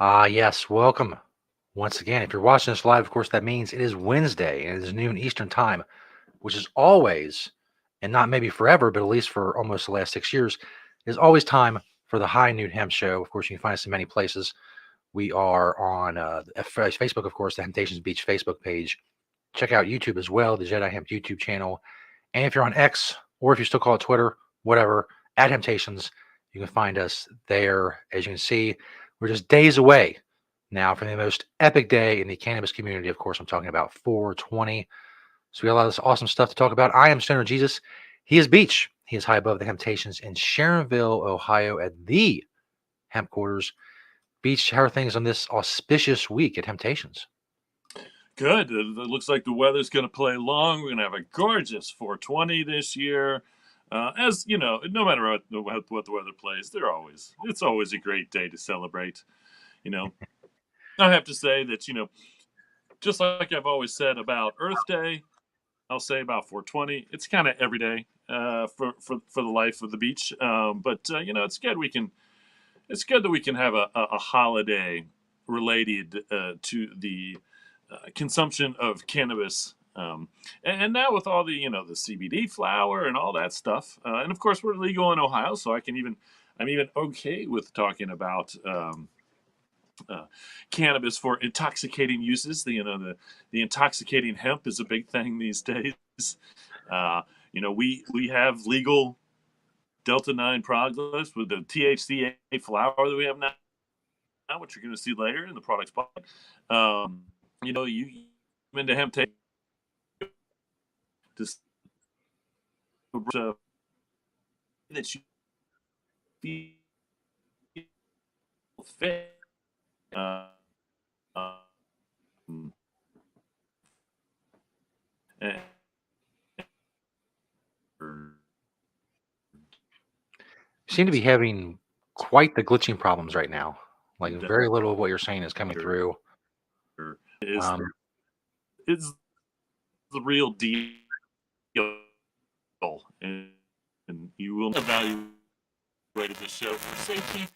Yes, welcome once again. If you're watching this live, of course, that means it is Wednesday and it is noon Eastern time, which is always, and not maybe forever, but at least for almost the last 6 years, is always time for the High Noon Hemp Show. Of course, you can find us in many places. We are on Facebook, of course, the Temptations Beach Facebook page. Check out YouTube as well, the Jedi Hemp YouTube channel. And if you're on X, or if you still call it Twitter, whatever, at Temptations, you can find us there. As you can see, we're just days away now from the most epic day in the cannabis community. Of course, I'm talking about 420. So we got a lot of this awesome stuff to talk about. I am Stoner Jesus. He is Beach. He is high above the Temptations in Sharonville, Ohio, at the Hemp Quarters. Beach, how are things on this auspicious week at Temptations? Good. It looks like the weather's going to play along. We're going to have a gorgeous 420 this year. As you know, no matter what the weather plays, it's always a great day to celebrate. You know, I have to say that just like I've always said about Earth Day, I'll say about 420. It's kind of every day for the life of the beach. But it's good that we can have a holiday related to the consumption of cannabis. And now with all the CBD flower and all that stuff, and of course we're legal in Ohio, so I'm even okay with talking about uh, cannabis for intoxicating uses. The intoxicating hemp is a big thing these days. We have legal Delta 9 progress with the THCA flower that we have now, which you're going to see later in the products. You into hemp tape to that you feel fit. Uh, um, and, Seem to be having quite the glitching problems right now. Like very little of what you're saying is coming through. is Um, is the real deal, and, and you will evaluate the show for safety.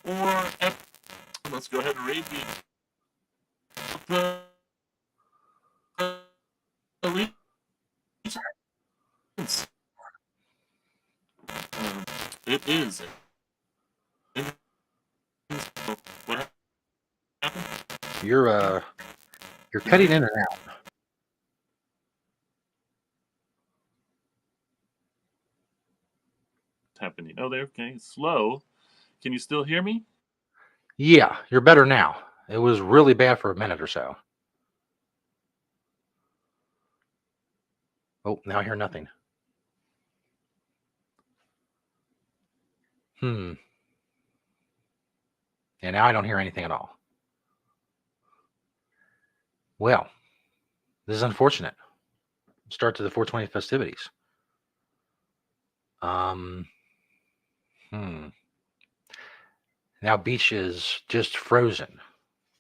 Or let's go ahead and read the allegiance. It is. What happened? you're cutting in and out. Happening. Oh, there. Okay, slow. Can you still hear me? Yeah, you're better now. It was really bad for a minute or so. Oh, now I hear nothing. Hmm. And now I don't hear anything at all. Well, this is unfortunate. Start to the 420 festivities. Um. Hmm. Now Beach is just frozen.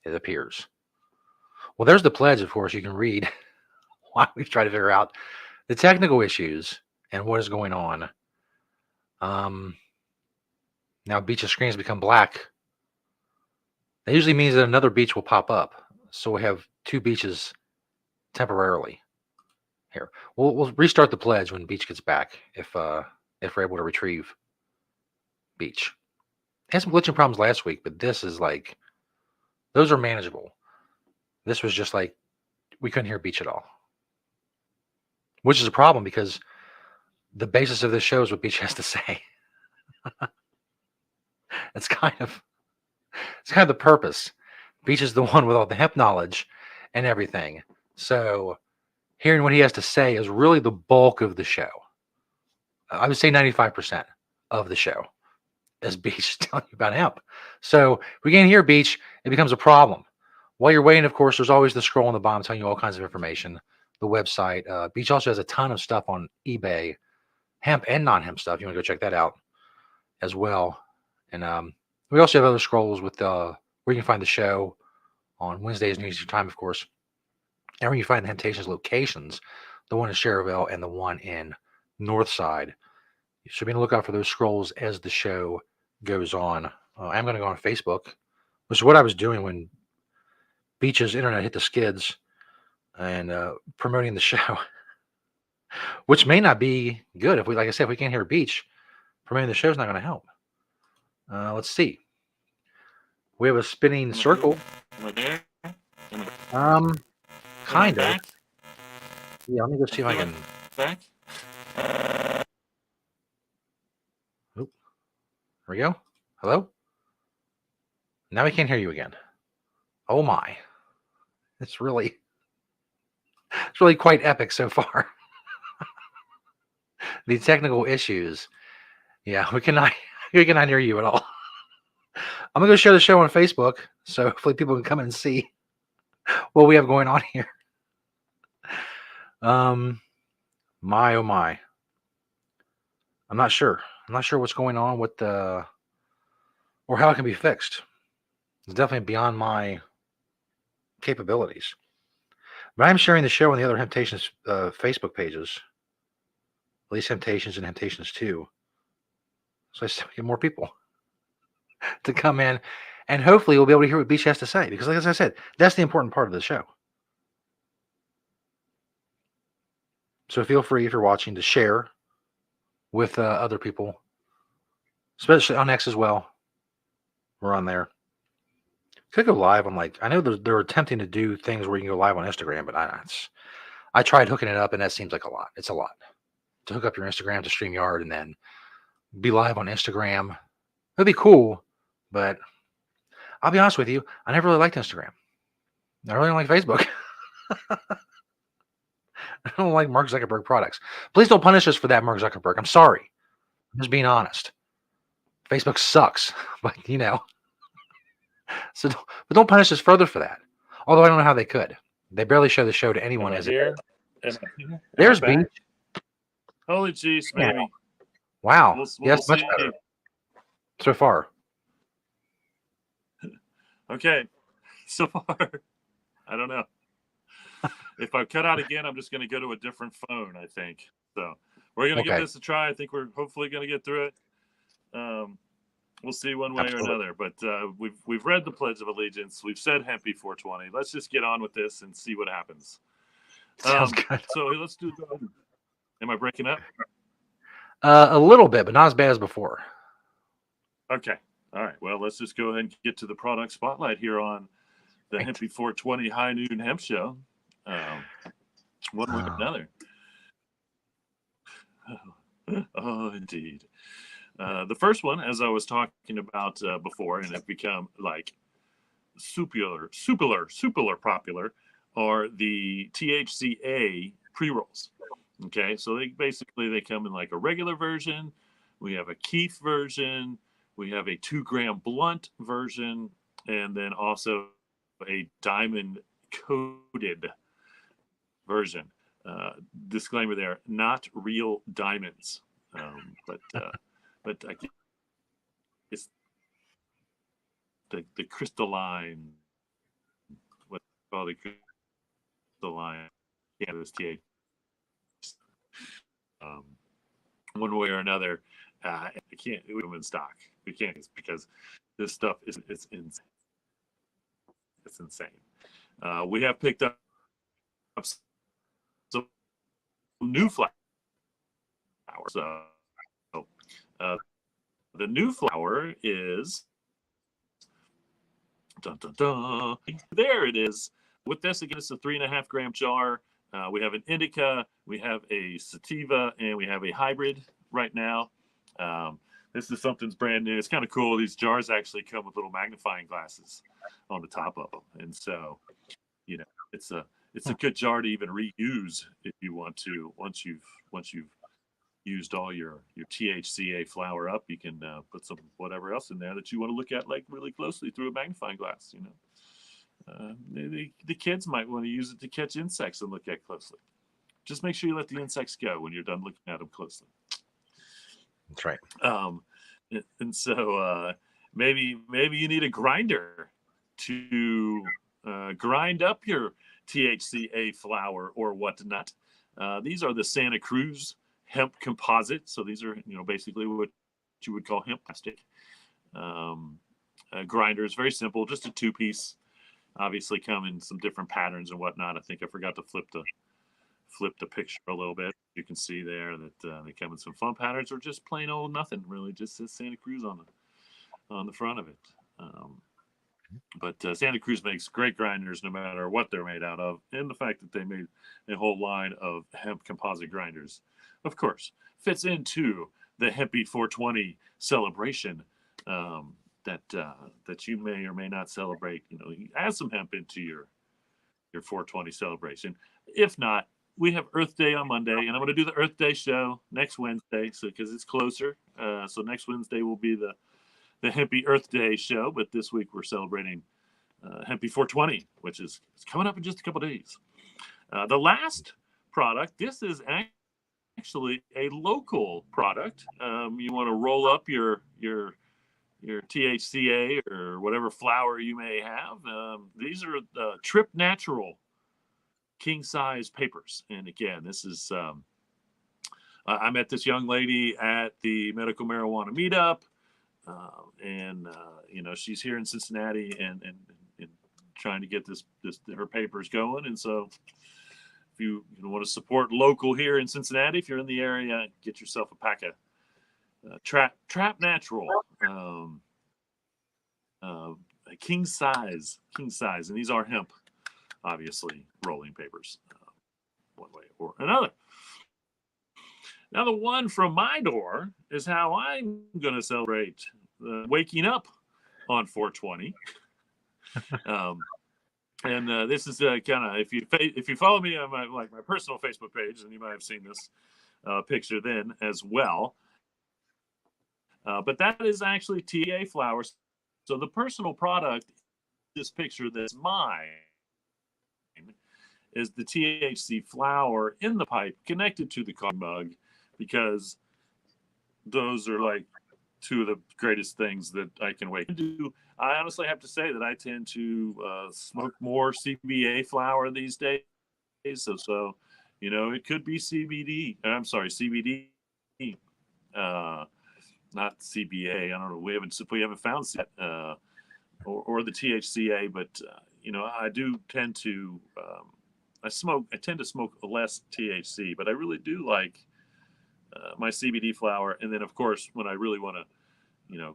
It appears. Well, there's the pledge. Of course, you can read while we try to figure out the technical issues and what is going on. Um. Now Beach's screens become black. That usually means that another beach will pop up. So we have two beaches temporarily here. We'll restart the pledge when Beach gets back if we're able to retrieve Beach. Had some glitching problems last week, but this is like those are manageable. This was just like we couldn't hear Beach at all, which is a problem because the basis of this show is what Beach has to say. it's kind of it's kind of the purpose. Beach is the one with all the hemp knowledge and everything. So hearing what he has to say is really the bulk of the show. I would say 95% of the show is Beach telling you about hemp. So if we can't hear Beach, it becomes a problem. While you're waiting, of course, there's always the scroll on the bottom telling you all kinds of information. The website. Beach also has a ton of stuff on eBay, hemp and non-hemp stuff. You want to go check that out as well. And we also have other scrolls with where you can find the show on Wednesdays, New Eastern Time, of course. And where you find the Temptations locations, the one in Cherville and the one in Northside. You should be on the lookout for those scrolls as the show goes on. I'm going to go on Facebook which is what I was doing when Beach's internet hit the skids and promoting the show, which may not be good if we, like I said, if we can't hear Beach, promoting the show is not going to help. Let's see. We have a spinning Am I here? circle. Am I there? Um, Am I kind of. back? Yeah, let me go I see if I feel like can. back. Oop, there we go. Hello. Now we can't hear you again. Oh my, it's really, it's really quite epic so far. The technical issues. Yeah, we cannot, we cannot hear you at all. I'm gonna go share the show on Facebook, so hopefully people can come in and see what we have going on here. Um, my oh my, I'm not sure. I'm not sure what's going on with the or how it can be fixed. It's definitely beyond my capabilities. But I'm sharing the show on the other Temptations Facebook pages, at least Temptations and Temptations 2. So I still get more people to come in, and hopefully we'll be able to hear what Beach has to say. Because, like as I said, that's the important part of the show. So feel free if you're watching to share with other people, especially on X as well. We're on there. Could go live on I know they're attempting to do things where you can go live on Instagram, but I tried hooking it up, and that seems like a lot. It's a lot to hook up your Instagram to StreamYard and then be live on Instagram. It'd be cool, but I'll be honest with you, I never really liked Instagram. I really don't like Facebook. I don't like Mark Zuckerberg products. Please don't punish us for that, Mark Zuckerberg. I'm sorry. I'm just being honest. Facebook sucks, but so but don't punish us further for that. Although I don't know how they could. They barely show the show to Am anyone I as it here? is. Am I here? Am I There's Beach. back? Holy jeez, Yeah. maybe. Wow. We'll Yes, much see. better so far. Okay, so far, I don't know. If I cut out again, I'm just going to go to a different phone, I think. So we're going to give Okay. this a try. I think we're hopefully going to get through it. We'll see one way Absolutely. or another. But we've read the Pledge of Allegiance. We've said Hemp 420. Let's just get on with this and see what happens. Sounds good. So let's do. Am I breaking up? A little bit, but not as bad as before. Okay. All right. Well, let's just go ahead and get to the product spotlight here on the Right. Hemp 420 High Noon Hemp Show. One way or another. Oh, indeed. The first one, as I was talking about before, and have become like super popular, are the THCA pre-rolls. Okay, so they come in like a regular version. We have a Keef version. We have a 2-gram blunt version, and then also a diamond coated version. Disclaimer there: not real diamonds, but I guess the crystalline, what call the crystalline cannabis THC. Um, one way or another, I can't do them in stock. We can't because this stuff is insane. It's insane. We have picked up some new flowers. So the new flower is dun, dun, dun. There it is. With this, again, it's a 3.5-gram jar. We have an indica, we have a sativa, and we have a hybrid right now. This is something's brand new. It's kind of cool. These jars actually come with little magnifying glasses on the top of them, and so it's a good jar to even reuse if you want to. Once you've used all your THCA flower up, you can put some whatever else in there that you want to look at like really closely through a magnifying glass. The kids might want to use it to catch insects and look at closely. Just make sure you let the insects go when you're done looking at them closely. That's right. And so maybe you need a grinder to grind up your THCA flower or whatnot. These are the Santa Cruz hemp composite. So these are basically what you would call hemp plastic. grinders. Very simple, just a 2-piece. Obviously, come in some different patterns and whatnot. I think I forgot to flip the picture a little bit. You can see there that they come in some fun patterns, or just plain old nothing really, just says Santa Cruz on the front of it. But Santa Cruz makes great grinders no matter what they're made out of, and the fact that they made a whole line of hemp composite grinders, of course, fits into the Hempy 420 celebration that you may or may not celebrate. You add some hemp into your 420 celebration. If not, we have Earth Day on Monday, and I'm going to do the Earth Day show next Wednesday, so because it's closer. So next Wednesday will be the Hempy Earth Day show, but this week we're celebrating Hempy 420, which is coming up in just a couple days. The last product, this is actually a local product. You want to roll up your THCA or whatever flower you may have. These are Trip Natural king size papers. And again, this is I met this young lady at the medical marijuana meetup, and she's here in Cincinnati and trying to get her papers going. And so if you want to support local here in Cincinnati, if you're in the area, get yourself a pack of Trap Natural king size, and these are hemp, obviously, rolling papers, one way or another. Now, the one from my door is how I'm going to celebrate waking up on 420. And this is kind of, if you follow me on my personal Facebook page, then you might have seen this picture then as well. But that is actually TA flowers. So the personal product, this picture that's mine, is the THC flower in the pipe connected to the coffee mug, because those are like two of the greatest things that I can wait to do. I honestly have to say that I tend to smoke more CBA flower these days. So it could be CBD. I'm sorry, CBD. Not CBA. I don't know. We haven't found that or the THCA, but I do tend to I tend to smoke less THC, but I really do like my CBD flower. And then of course, when I really want to,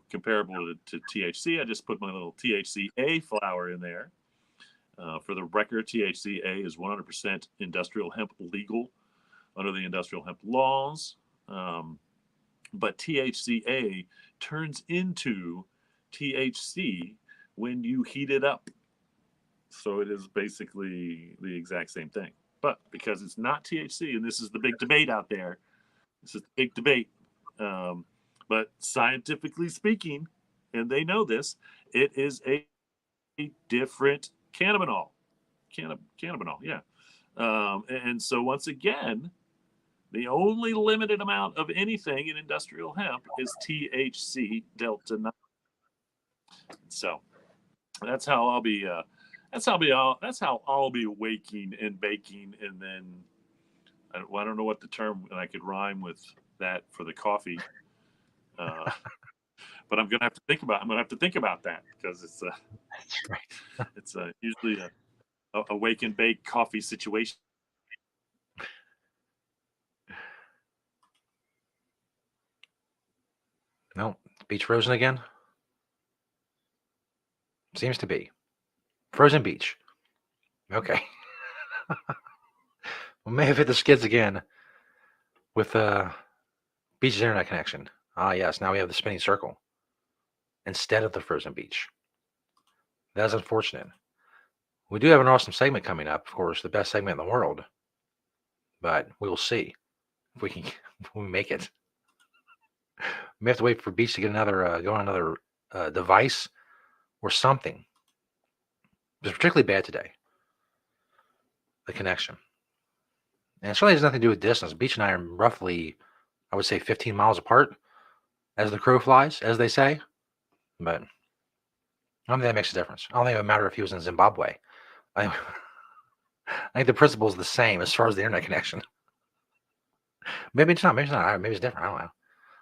comparable to THC, I just put my little THCA flower in there. For the record, THCA is 100% industrial hemp legal under the industrial hemp laws. But THCA turns into THC when you heat it up. So it is basically the exact same thing. But because it's not THC, and this is the big debate out there, this is the big debate. But scientifically speaking, and they know this, it is a different cannabinol. Cannabinol, yeah. And so once again, the only limited amount of anything in industrial hemp is THC delta 9. So that's how I'll be. That's how I'll be waking and baking, and then I don't know what the term, and I could rhyme with that for the coffee. But I'm gonna have to think about that, because it's That's right. it's usually a wake and bake coffee situation. No, beach frozen again? Seems to be. Frozen beach. Okay. We may have hit the skids again with Beach's internet connection. Ah, yes, now we have the spinning circle instead of the frozen beach. That's unfortunate. We do have an awesome segment coming up, of course, the best segment in the world. But we will see if we can if we make it. We may have to wait for Beach to get go on another device or something. It was particularly bad today, the connection. And it certainly has nothing to do with distance. Beach and I are roughly, I would say, 15 miles apart, as the crow flies, as they say. But I don't think that makes a difference. I don't think it would matter if he was in Zimbabwe. I think the principle is the same as far as the internet connection. Maybe it's not. Maybe it's not. Maybe it's different. I don't know.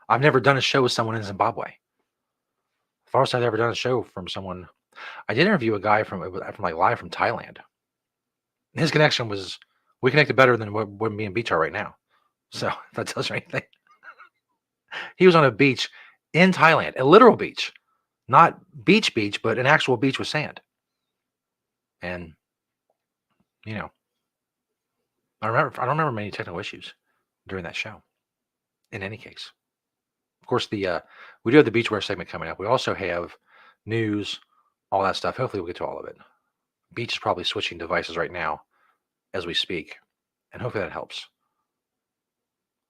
I've never done a show with someone in Zimbabwe. Farthest I've ever done a show from someone. I did interview a guy from like live from Thailand. His connection was we connected better than what me and Beach are right now. So if that tells you anything. He was on a beach in Thailand, a literal beach, not beach, but an actual beach with sand. And you know, I don't remember many technical issues during that show. In any case, of course, we do have the beachwear segment coming up. We also have news, all that stuff. Hopefully, we'll get to all of it. Beach is probably switching devices right now as we speak, and hopefully that helps.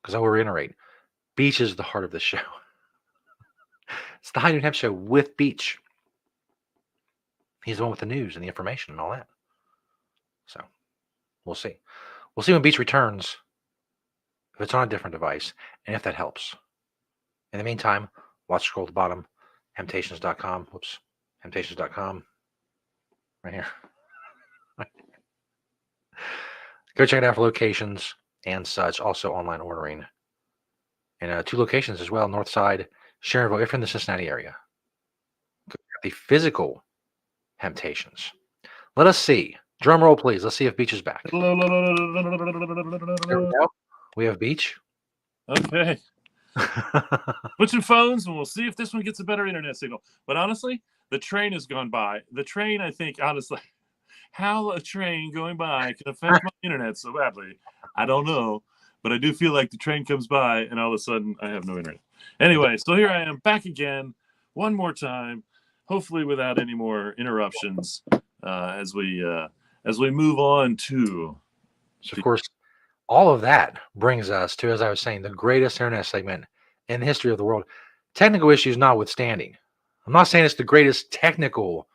Because I will reiterate, Beach is the heart of the show. It's the High Noon Hemp Show with Beach. He's the one with the news and the information and all that. So we'll see. We'll see when Beach returns, if it's on a different device, and if that helps. In the meantime, watch scroll at the bottom, Hemptations.com. Whoops. Hemptations.com. Right here. Go check it out for locations and such. Also online ordering. And 2 locations as well. North Side, Sharonville, if you're in the Cincinnati area. The physical Hemptations. Let us see. Drum roll, please. Let's see if Beach is back. There we go. We have Beach. Okay. Switching phones, and we'll see if this one gets a better internet signal. But honestly, the train has gone by. The train, I think, honestly, how a train going by can affect my internet so badly, I don't know. But I do feel like the train comes by, and all of a sudden, I have no internet. Anyway, so here I am back again, one more time, hopefully without any more interruptions, as we move on to. So, of course, all of that brings us to, as I was saying, the greatest internet segment in the history of the world. Technical issues notwithstanding. I'm not saying it's the greatest technical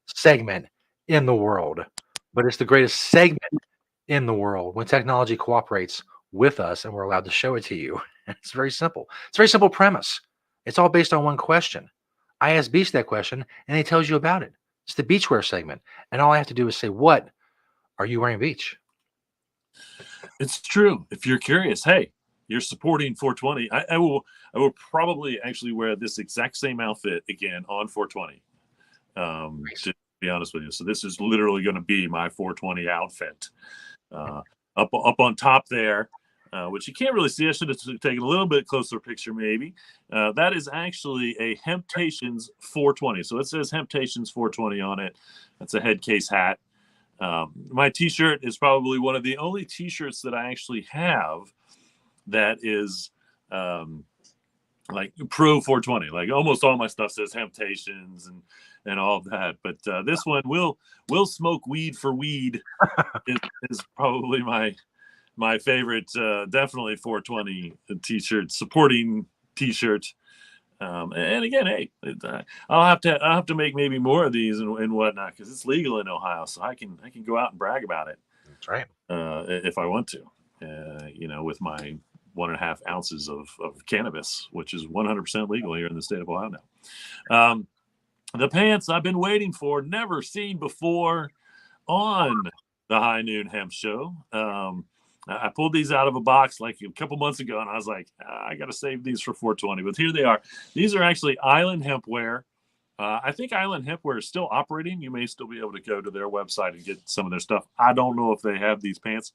segment in the world, but it's the greatest segment in the world when technology cooperates with us and we're allowed to show it to you. It's very simple. It's a very simple premise. It's all based on one question. I asked Beach that question, and he tells you about it. It's the beachwear segment. And all I have to do is say, what are you wearing, Beach? It's true. If you're curious, hey, you're supporting 420. I will probably actually wear this exact same outfit again on 420. Nice. To be honest with you. So this is literally going to be my 420 outfit. Up on top there, which you can't really see. I should have taken a little bit closer picture maybe. That is actually a Hemptations 420. So it says Hemptations 420 on it. That's a head case hat. My t-shirt is probably one of the only t-shirts that I actually have that is like pro 420. Like almost all my stuff says Hemptations and all of that. But this one will smoke weed for weed is probably my favorite. Definitely 420 t-shirt, supporting t-shirt. And again, hey, I'll have to make maybe more of these and whatnot because it's legal in Ohio, so I can go out and brag about it. That's right. If I want to, with my 1.5 ounces of cannabis, which is 100% legal here in the state of Ohio now. The pants I've been waiting for, never seen before on the High Noon Hemp Show. I pulled these out of a box like a couple months ago, and I was like, I got to save these for 420. But here they are. These are actually Island Hempwear. I think Island Hempwear is still operating. You may still be able to go to their website and get some of their stuff. I don't know if they have these pants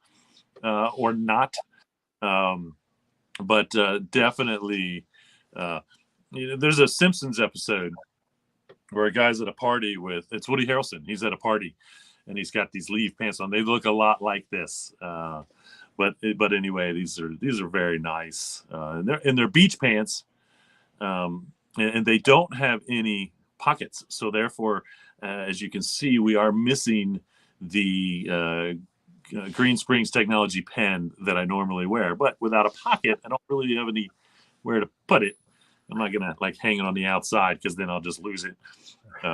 or not. But definitely, there's a Simpsons episode where a guy's at a party it's Woody Harrelson. He's at a party, and he's got these leaf pants on. They look a lot like this. But anyway, these are very nice. And they're beach pants, and they don't have any pockets. So therefore, as you can see, we are missing the Green Springs Technology pen that I normally wear. But without a pocket, I don't really have anywhere to put it. I'm not gonna like hang it on the outside because then I'll just lose it.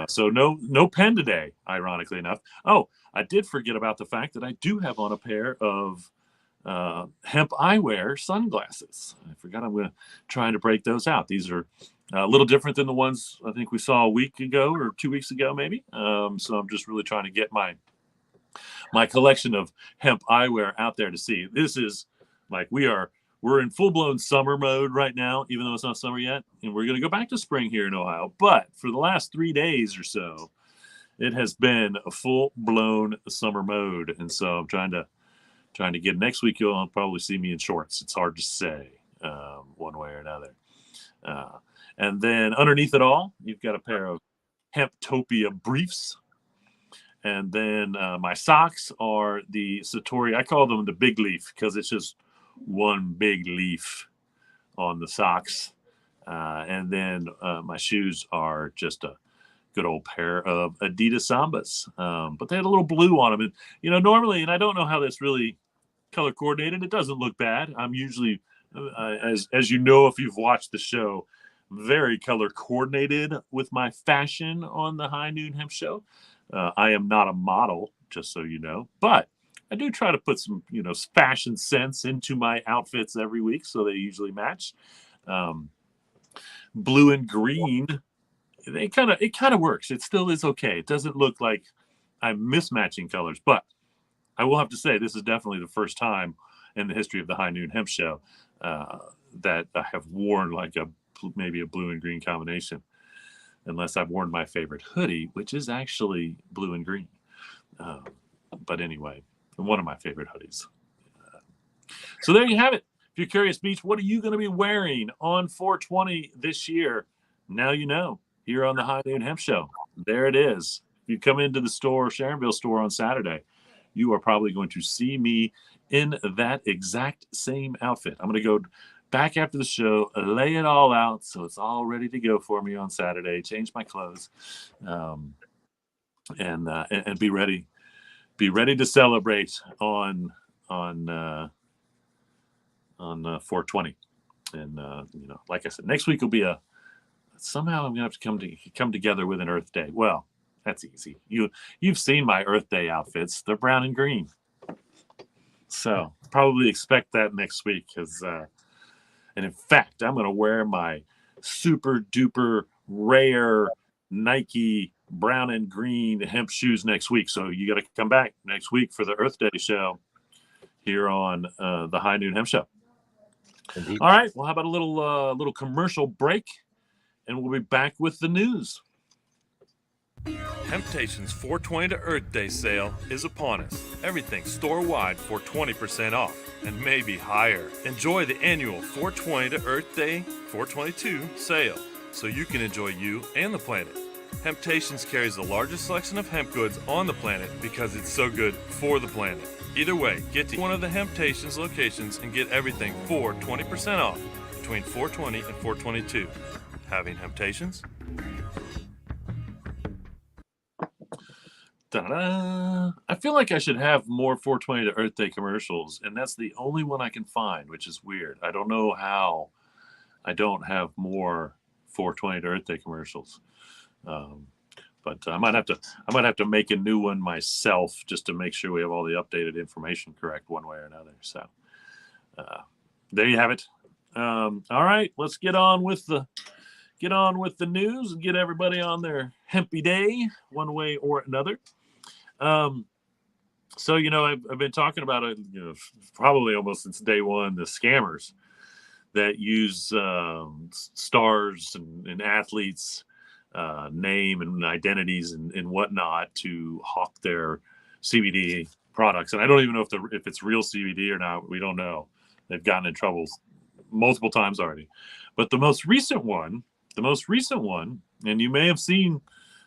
So no pen today, ironically enough. Oh, I did forget about the fact that I do have on a pair of hemp eyewear sunglasses. I forgot I'm trying to break those out. These are a little different than the ones I think we saw a week ago or 2 weeks ago, maybe. So I'm just really trying to get my collection of hemp eyewear out there to see. This is like we're we're in full-blown summer mode right now, even though it's not summer yet, and we're going to go back to spring here in Ohio. But for the last 3 days or so, it has been a full-blown summer mode, and so I'm trying to get next week. You'll probably see me in shorts. It's hard to say one way or another. And then underneath it all, you've got a pair of Hemptopia briefs. And then my socks are the Satori. I call them the big leaf because it's just one big leaf on the socks. And then my shoes are just a good old pair of Adidas Sambas. But they had a little blue on them. And, normally, and I don't know how that's really color coordinated, it doesn't look bad. I'm usually, as you know, if you've watched the show, very color coordinated with my fashion on the High Noon Hemp Show. I am not a model, just so you know, but I do try to put some, fashion sense into my outfits every week, so they usually match. Blue and green, it kind of works. It still is okay. It doesn't look like I'm mismatching colors, but I will have to say this is definitely the first time in the history of the High Noon Hemp Show that I have worn like maybe a blue and green combination, unless I've worn my favorite hoodie, which is actually blue and green. But anyway, one of my favorite hoodies. So there you have it. If you're curious, Beach, what are you going to be wearing on 420 this year? Now you know, here on the High Noon Hemp Show. There it is. If you come into the store, Sharonville store on Saturday, you are probably going to see me in that exact same outfit. I'm going to go back after the show, lay it all out so it's all ready to go for me on Saturday, change my clothes, and be ready to celebrate on 420. And like I said, next week will be somehow I'm gonna have to come together with an Earth Day. Well, that's easy. You've seen my Earth Day outfits. They're brown and green. So probably expect that next week because and in fact, I'm going to wear my super duper rare Nike brown and green hemp shoes next week. So you got to come back next week for the Earth Day show here on the High Noon Hemp Show. Indeed. All right. Well, how about a little commercial break, and we'll be back with the news. Hemptation's 420 to Earth Day sale is upon us. Everything store-wide for 20% off and maybe higher. Enjoy the annual 420 to Earth Day 422 sale so you can enjoy you and the planet. Hemptations carries the largest selection of hemp goods on the planet because it's so good for the planet. Either way, get to one of the Hemptations locations and get everything for 20% off between 420 and 422. Having Hemptations? Da-da-da. I feel like I should have more 420 to Earth Day commercials, and that's the only one I can find, which is weird. I don't know how I don't have more 420 to Earth Day commercials. But I might have to make a new one myself just to make sure we have all the updated information correct one way or another. So there you have it. All right, let's get on with the news and get everybody on their hempy day one way or another. So I've been talking about it, probably almost since day one, the scammers that use stars and athletes' name and identities and whatnot to hawk their CBD products. And I don't even know if it's real CBD or not. We don't know. They've gotten in trouble multiple times already. But the most recent one, and you may have seen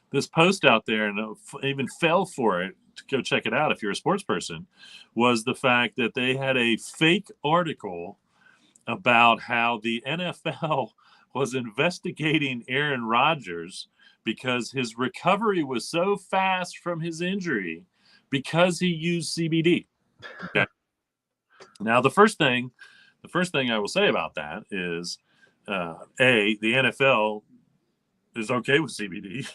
this post out there and even fell for it to go check it out if you're a sports person, was the fact that they had a fake article about how the NFL was investigating Aaron Rodgers because his recovery was so fast from his injury because he used CBD. Okay. Now, the first thing I will say about that is, the NFL is okay with CBD.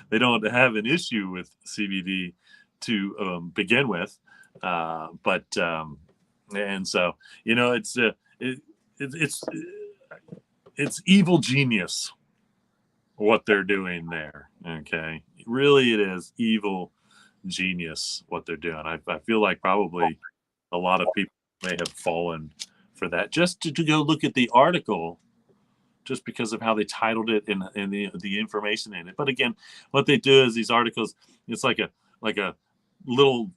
They don't have an issue with CBD to begin with, and so it's evil genius what they're doing there. Okay, really, it is evil genius what they're doing. I feel like probably a lot of people may have fallen for that, just to go look at the article, just because of how they titled it and the information in it. But again, what they do is these articles, it's like a little,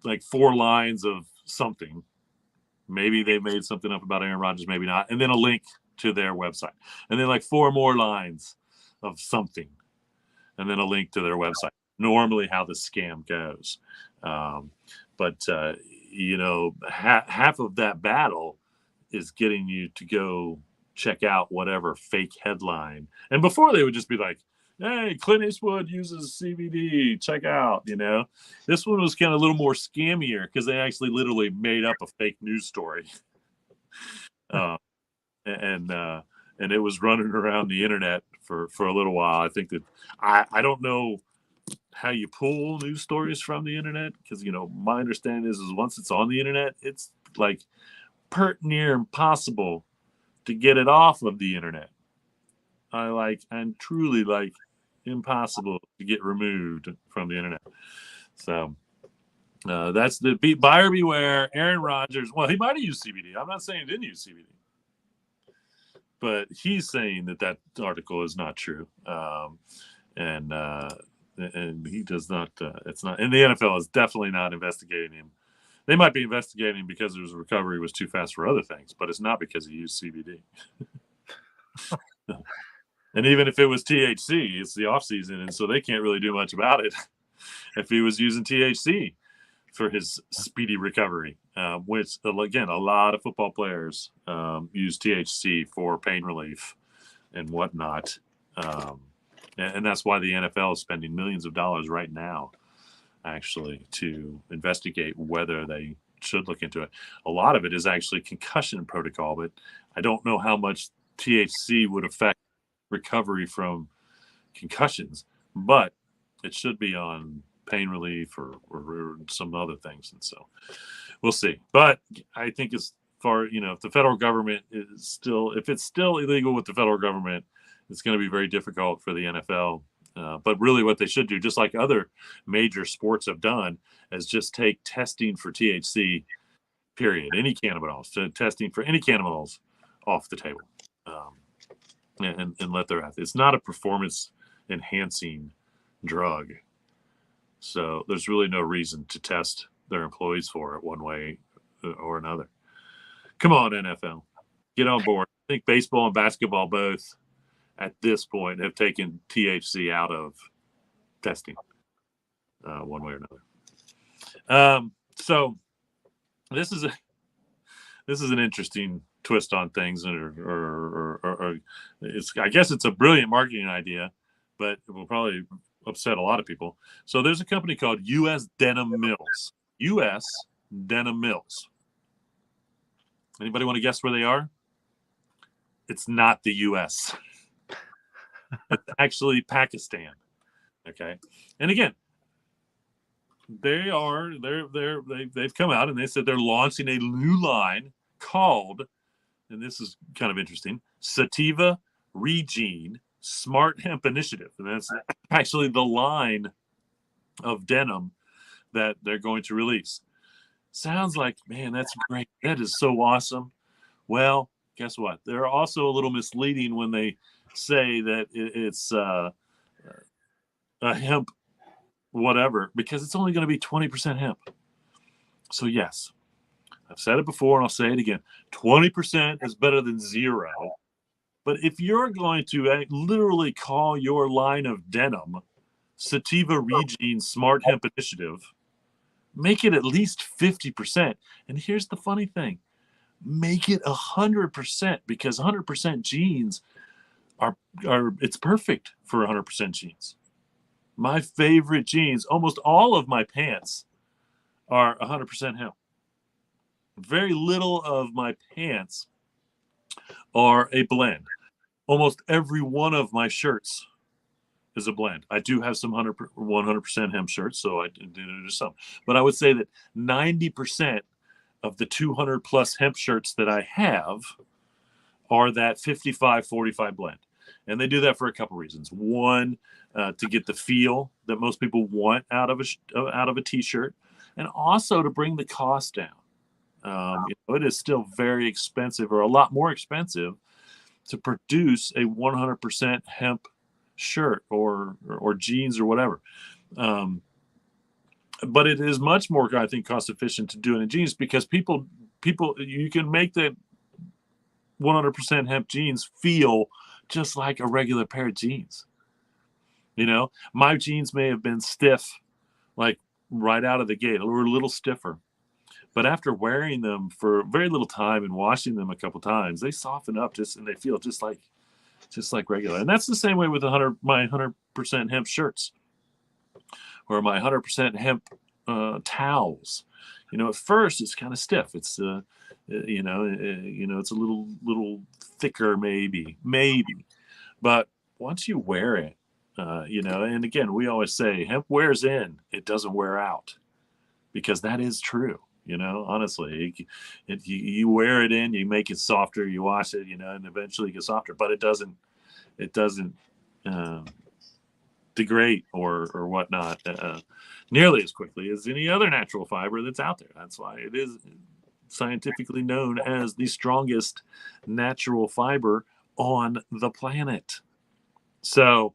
like 4 lines of something. Maybe they made something up about Aaron Rodgers, maybe not, and then a link to their website, and then like 4 more lines of something, and then a link to their website. Normally, how the scam goes, but half of that battle is getting you to go check out whatever fake headline. And before, they would just be like, "Hey, Clint Eastwood uses CBD. Check out." This one was kind of a little more scammier because they actually literally made up a fake news story, and it was running around the internet for a little while. I think that I don't know how you pull news stories from the internet, because my understanding is once it's on the internet, it's like pert near impossible to get it off of the internet. And truly impossible to get removed from the internet. So that's the buyer beware. Aaron Rodgers, well, he might have used CBD. I'm not saying he didn't use CBD, but he's saying that article is not true. And he does not. It's not. And the NFL is definitely not investigating him. They might be investigating him because his recovery was too fast for other things, but it's not because he used CBD. And even if it was THC, it's the off season, and so they can't really do much about it. If he was using THC for his speedy recovery, which again, a lot of football players use THC for pain relief and whatnot, and that's why the NFL is spending millions of dollars right now, actually, to investigate whether they should look into it. A lot of it is actually concussion protocol, but I don't know how much THC would affect recovery from concussions, but it should be on pain relief or some other things. And so we'll see. But I think as far, if the federal government if it's still illegal with the federal government, it's going to be very difficult for the NFL. But really what they should do, just like other major sports have done, is just take testing for THC, period. Any cannabinoids, testing for any cannabinoids off the table. And let their athletes. It's not a performance enhancing drug. So there's really no reason to test their employees for it one way or another. Come on, NFL. Get on board. I think baseball and basketball both, at this point, have taken THC out of testing one way or another. So this is an interesting twist on things, or I guess it's a brilliant marketing idea, but it will probably upset a lot of people. So there's a company called U.S. Denim Mills. U.S. Denim Mills. Anybody want to guess where they are? It's not the U.S. It's actually Pakistan. Okay, and again, they've come out and they said they're launching a new line called, and this is kind of interesting, Sativa Regene Smart Hemp Initiative. And that's actually the line of denim that they're going to release. Sounds like, man, that's great. That is so awesome. Well, guess what? They're also a little misleading when they say that it's a hemp whatever, because it's only going to be 20% hemp. So yes, I've said it before and I'll say it again. 20% is better than 0. But if you're going to literally call your line of denim Sativa Regene Smart Hemp Initiative, make it at least 50%. And here's the funny thing. Make it 100%, because 100% jeans are it's perfect for 100% jeans. My favorite jeans, almost all of my pants are 100% hemp. Very little of my pants are a blend. Almost every one of my shirts is a blend. I do have some 100% hemp shirts, so I do some. But I would say that 90% of the 200 plus hemp shirts that I have are that 55-45 blend. And they do that for a couple reasons. One, to get the feel that most people want out of a t-shirt, and also to bring the cost down. it is still very expensive, or a lot more expensive, to produce a 100% hemp shirt or jeans or whatever. But it is much more, I think, cost efficient to do it in jeans, because people you can make the 100% hemp jeans feel just like a regular pair of jeans. My jeans may have been stiff, like right out of the gate, or a little stiffer, but after wearing them for very little time and washing them a couple times, they soften up and they feel just like regular. And that's the same way with my 100% hemp shirts, or my 100% hemp towels. At first it's kind of stiff. It's it's a little thicker, maybe, but once you wear it, and again, we always say hemp wears in, it doesn't wear out, because that is true. Honestly, you wear it in, you make it softer, you wash it, and eventually it gets softer, but it doesn't degrade or whatnot nearly as quickly as any other natural fiber that's out there. That's why it is scientifically known as the strongest natural fiber on the planet. So,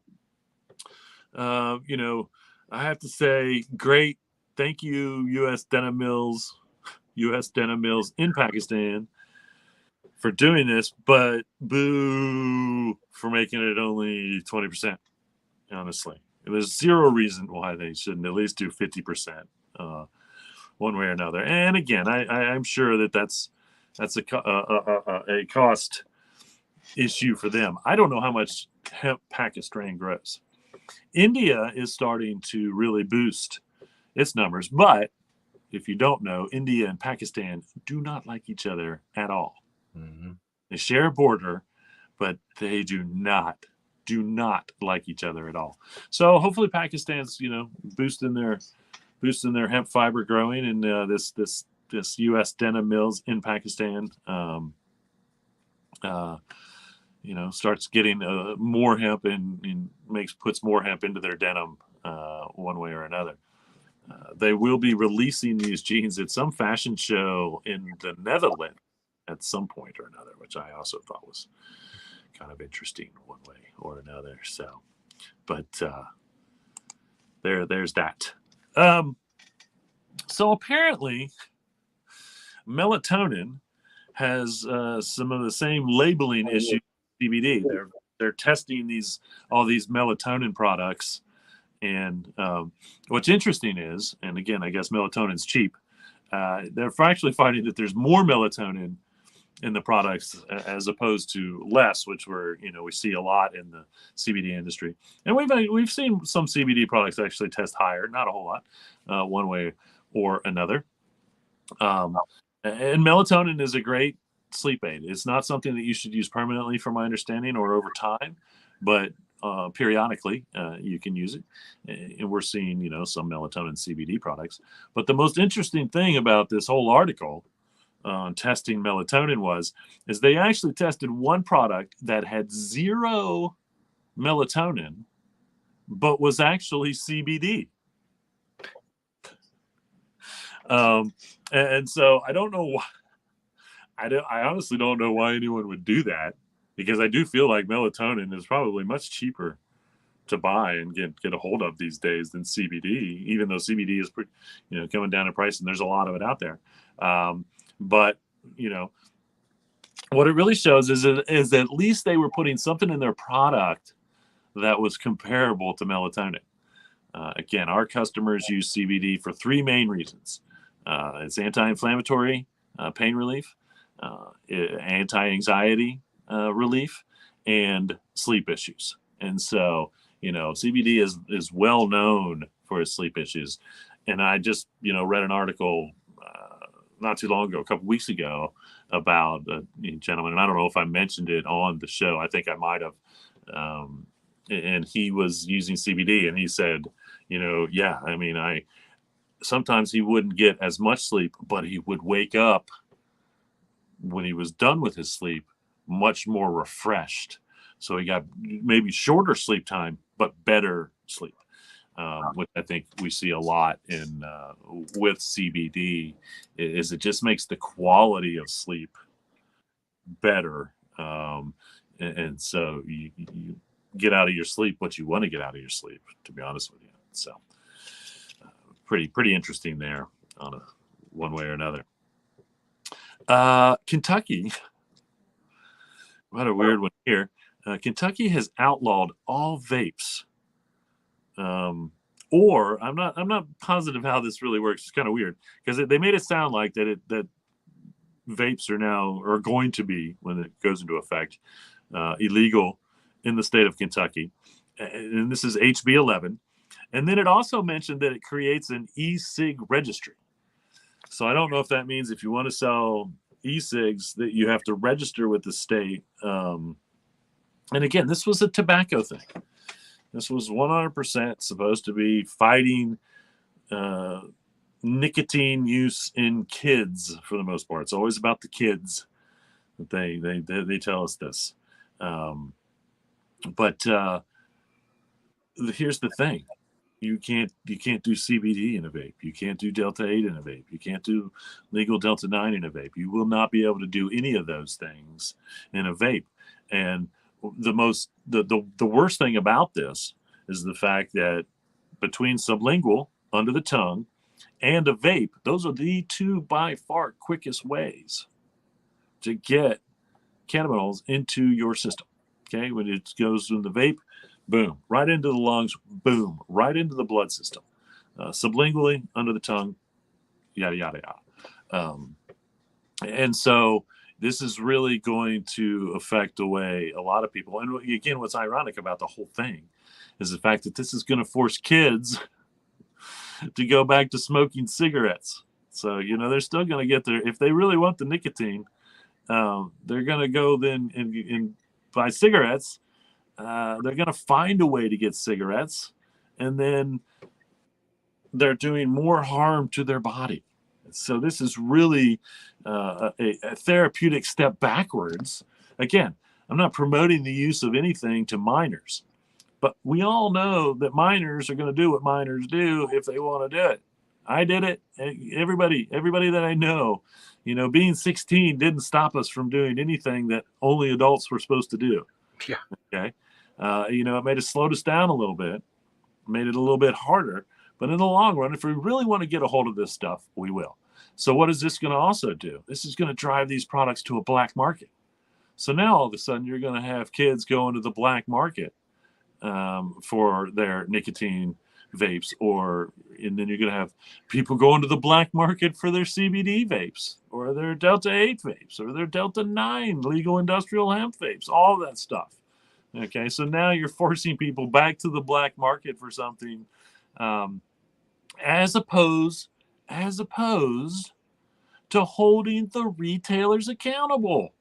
I have to say, great. Thank you, U.S. Denim Mills in Pakistan, for doing this, but boo for making it only 20%. Honestly, there's zero reason why they shouldn't at least do 50%, one way or another. And again, I'm sure that's a cost issue for them. I don't know how much hemp Pakistan grows. India is starting to really boost its numbers, but if you don't know, India and Pakistan do not like each other at all. Mm-hmm. They share a border, but they do not like each other at all. So hopefully Pakistan's boosting their hemp fiber growing, and this U.S. Denim Mills in Pakistan starts getting more hemp and puts more hemp into their denim one way or another. They will be releasing these jeans at some fashion show in the Netherlands at some point or another, which I also thought was kind of interesting one way or another. So, but there's that. So apparently, melatonin has some of the same labeling issues as CBD. They're testing all these melatonin products. And what's interesting is, and again, I guess melatonin's cheap. They're actually finding that there's more melatonin in the products as opposed to less, which we see a lot in the CBD industry. And we've seen some CBD products actually test higher, not a whole lot, one way or another. And melatonin is a great sleep aid. It's not something that you should use permanently, from my understanding, or over time, but periodically you can use it. And we're seeing some melatonin CBD products. But the most interesting thing about this whole article on testing melatonin is they actually tested one product that had zero melatonin but was actually CBD. And so I don't know why. I honestly don't know why anyone would do that, because I do feel like melatonin is probably much cheaper to buy and get a hold of these days than CBD, even though CBD is coming down in price and there's a lot of it out there. But what it really shows is at least they were putting something in their product that was comparable to melatonin. Again, our customers use CBD for three main reasons. It's anti-inflammatory, pain relief, anti-anxiety relief, and sleep issues. And so, CBD is well known for its sleep issues. And I just, read an article not too long ago, a couple weeks ago, about a gentleman, and I don't know if I mentioned it on the show. I think I might have. And he was using CBD, and he said, sometimes he wouldn't get as much sleep, but he would wake up when he was done with his sleep much more refreshed. So he got maybe shorter sleep time, but better sleep. which I think we see a lot in with CBD, is it just makes the quality of sleep better. And so you get out of your sleep what you want to get out of your sleep, to be honest with you. So pretty interesting there on one way or another. Kentucky, what a weird one here. Kentucky has outlawed all vapes. Or I'm not positive how this really works. It's kind of weird because they made it sound like that vapes are going to be, when it goes into effect, illegal in the state of Kentucky, and this is HB 11. And then it also mentioned that it creates an e-cig registry. So I don't know if that means if you want to sell e-cigs that you have to register with the state. And again, this was a tobacco thing. This was 100% supposed to be fighting nicotine use in kids for the most part. It's always about the kids that they tell us this. But here's the thing. You can't do CBD in a vape. You can't do Delta 8 in a vape. You can't do legal Delta 9 in a vape. You will not be able to do any of those things in a vape. And the worst thing about this is the fact that between sublingual, under the tongue, and a vape, those are the two by far quickest ways to get cannabinoids into your system. Okay, when it goes in the vape, boom, right into the lungs, boom, right into the blood system. Sublingually, under the tongue, yada, yada, yada. And so this is really going to affect the way a lot of people, and again, what's ironic about the whole thing is the fact that this is going to force kids to go back to smoking cigarettes. So, they're still going to get there. If they really want the nicotine, they're going to go then and buy cigarettes. They're going to find a way to get cigarettes, and then they're doing more harm to their body. So this is really a therapeutic step backwards. Again, I'm not promoting the use of anything to minors, but we all know that minors are going to do what minors do if they want to do it. I did it. Everybody that I know, being 16 didn't stop us from doing anything that only adults were supposed to do. Yeah. Okay. It made us slow us down a little bit, made it a little bit harder. But in the long run, if we really want to get a hold of this stuff, we will. So what is this going to also do? This is going to drive these products to a black market. So now all of a sudden you're going to have kids go into the black market for their nicotine vapes, and then you're going to have people go into the black market for their CBD vapes or their Delta 8 vapes or their Delta 9 legal industrial hemp vapes, all that stuff. Okay, so now you're forcing people back to the black market for something, as opposed to holding the retailers accountable.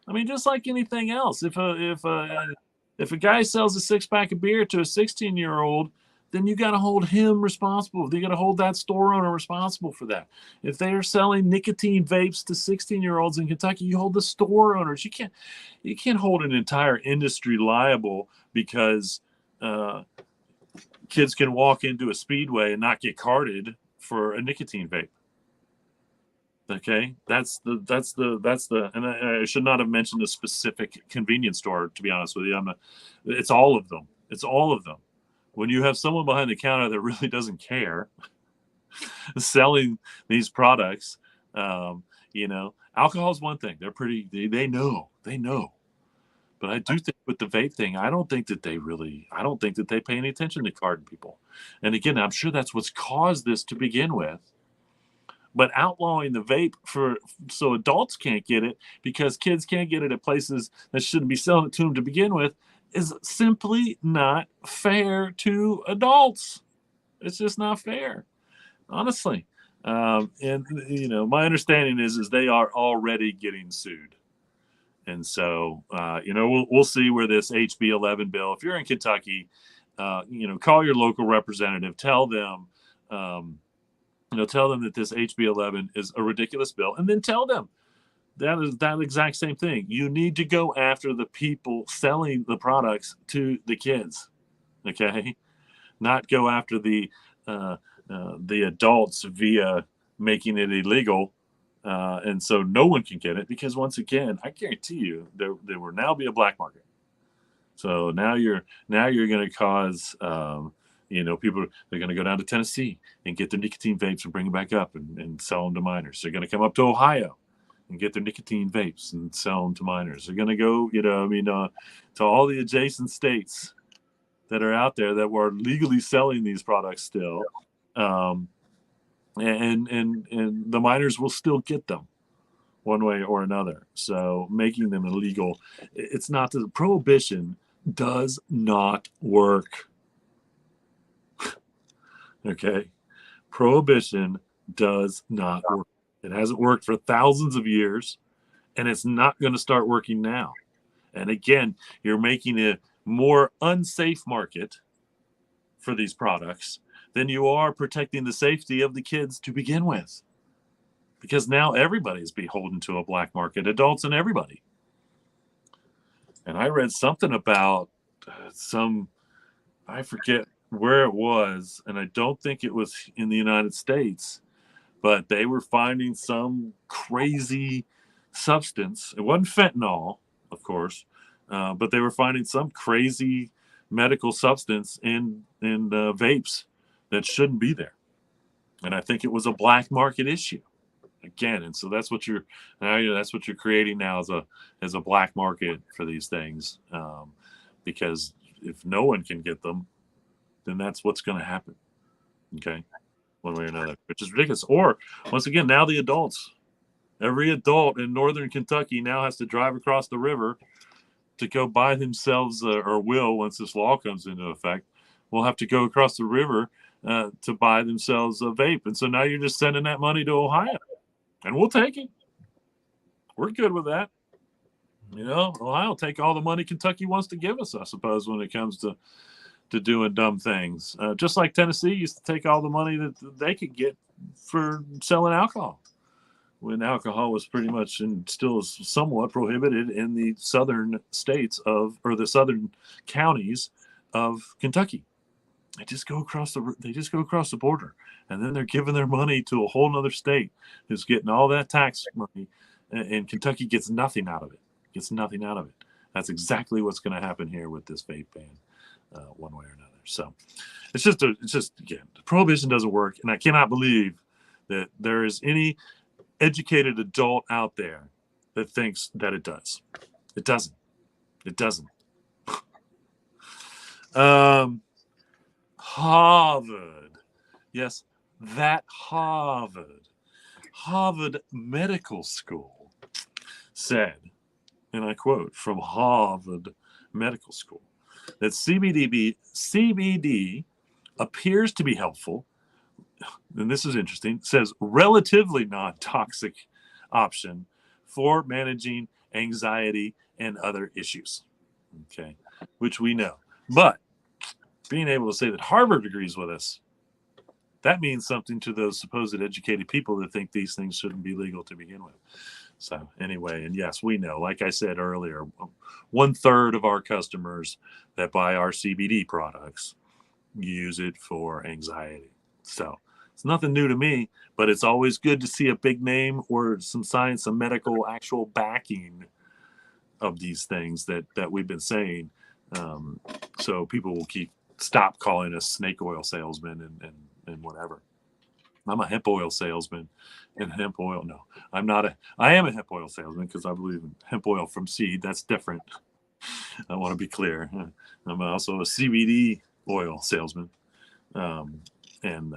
I mean, just like anything else, if a guy sells a 6-pack of beer to a 16-year-old, then you got to hold him responsible. You got to hold that store owner responsible for that. If they are selling nicotine vapes to 16-year-olds in Kentucky, you hold the store owners. You can't hold an entire industry liable because kids can walk into a speedway and not get carded for a nicotine vape. Okay, that's the, and I should not have mentioned a specific convenience store, to be honest with you. It's all of them. It's all of them. When you have someone behind the counter that really doesn't care selling these products, alcohol is one thing. They're pretty, they know. But I do think with the vape thing, I don't think that they pay any attention to carding people. And again, I'm sure that's what's caused this to begin with. But outlawing the vape so adults can't get it because kids can't get it at places that shouldn't be selling it to them to begin with is simply not fair to adults. It's just not fair, honestly. And my understanding is they are already getting sued. And so, we'll see where this HB 11 bill, if you're in Kentucky, call your local representative, tell them that this HB 11 is a ridiculous bill, and then tell them that exact same thing. You need to go after the people selling the products to the kids. Okay. not go after the adults via making it illegal, and so no one can get it, because once again, I guarantee you there will now be a black market. So now you're going to cause people, they're going to go down to Tennessee and get their nicotine vapes and bring them back up and sell them to minors. They're going to come up to Ohio and get their nicotine vapes and sell them to minors. They're going to go, to all the adjacent states that are out there that were legally selling these products still, and the minors will still get them one way or another. So making them illegal, it's not the prohibition does not work. Okay, prohibition does not work. It hasn't worked for thousands of years, and it's not going to start working now. And again, you're making a more unsafe market for these products than you are protecting the safety of the kids to begin with. Because now everybody's beholden to a black market, adults and everybody. And I read something about I forget where it was, and I don't think it was in the United States, but they were finding some crazy substance. It wasn't fentanyl, of course, but they were finding some crazy medical substance in vapes that shouldn't be there. And I think it was a black market issue again. And so that's what you're creating now as a black market for these things, because if no one can get them, then that's what's going to happen. Okay, one way or another, which is ridiculous. Or once again, now the adults, every adult in northern Kentucky now has to drive across the river to go buy themselves, or will, once this law comes into effect, will have to go across the river to buy themselves a vape. And so now you're just sending that money to Ohio, and we'll take it. We're good with that. Ohio will take all the money Kentucky wants to give us, I suppose, when it comes to doing dumb things. Just like Tennessee used to take all the money that they could get for selling alcohol, when alcohol was pretty much and still is somewhat prohibited in the southern states or the southern counties of Kentucky. They just go across the border, and then they're giving their money to a whole other state who's getting all that tax money, and Kentucky gets nothing out of it. That's exactly what's going to happen here with this vape ban, one way or another. So it's just again, the prohibition doesn't work, and I cannot believe that there is any educated adult out there that thinks that it does. It doesn't. Harvard. Yes, that Harvard Medical School said, and I quote from Harvard Medical School, that CBD appears to be helpful, and this is interesting, says relatively non-toxic option for managing anxiety and other issues. Okay, which we know. But being able to say that Harvard agrees with us, that means something to those supposed educated people that think these things shouldn't be legal to begin with. So anyway, and yes, we know, like I said earlier, 1/3 of our customers that buy our CBD products use it for anxiety. So it's nothing new to me, but it's always good to see a big name or some science, some medical actual backing of these things that we've been saying. So people will stop calling us snake oil salesmen and whatever. I'm a hemp oil salesman, and hemp oil. No, I'm not I am a hemp oil salesman because I believe in hemp oil from seed. That's different. I want to be clear. I'm also a CBD oil salesman. And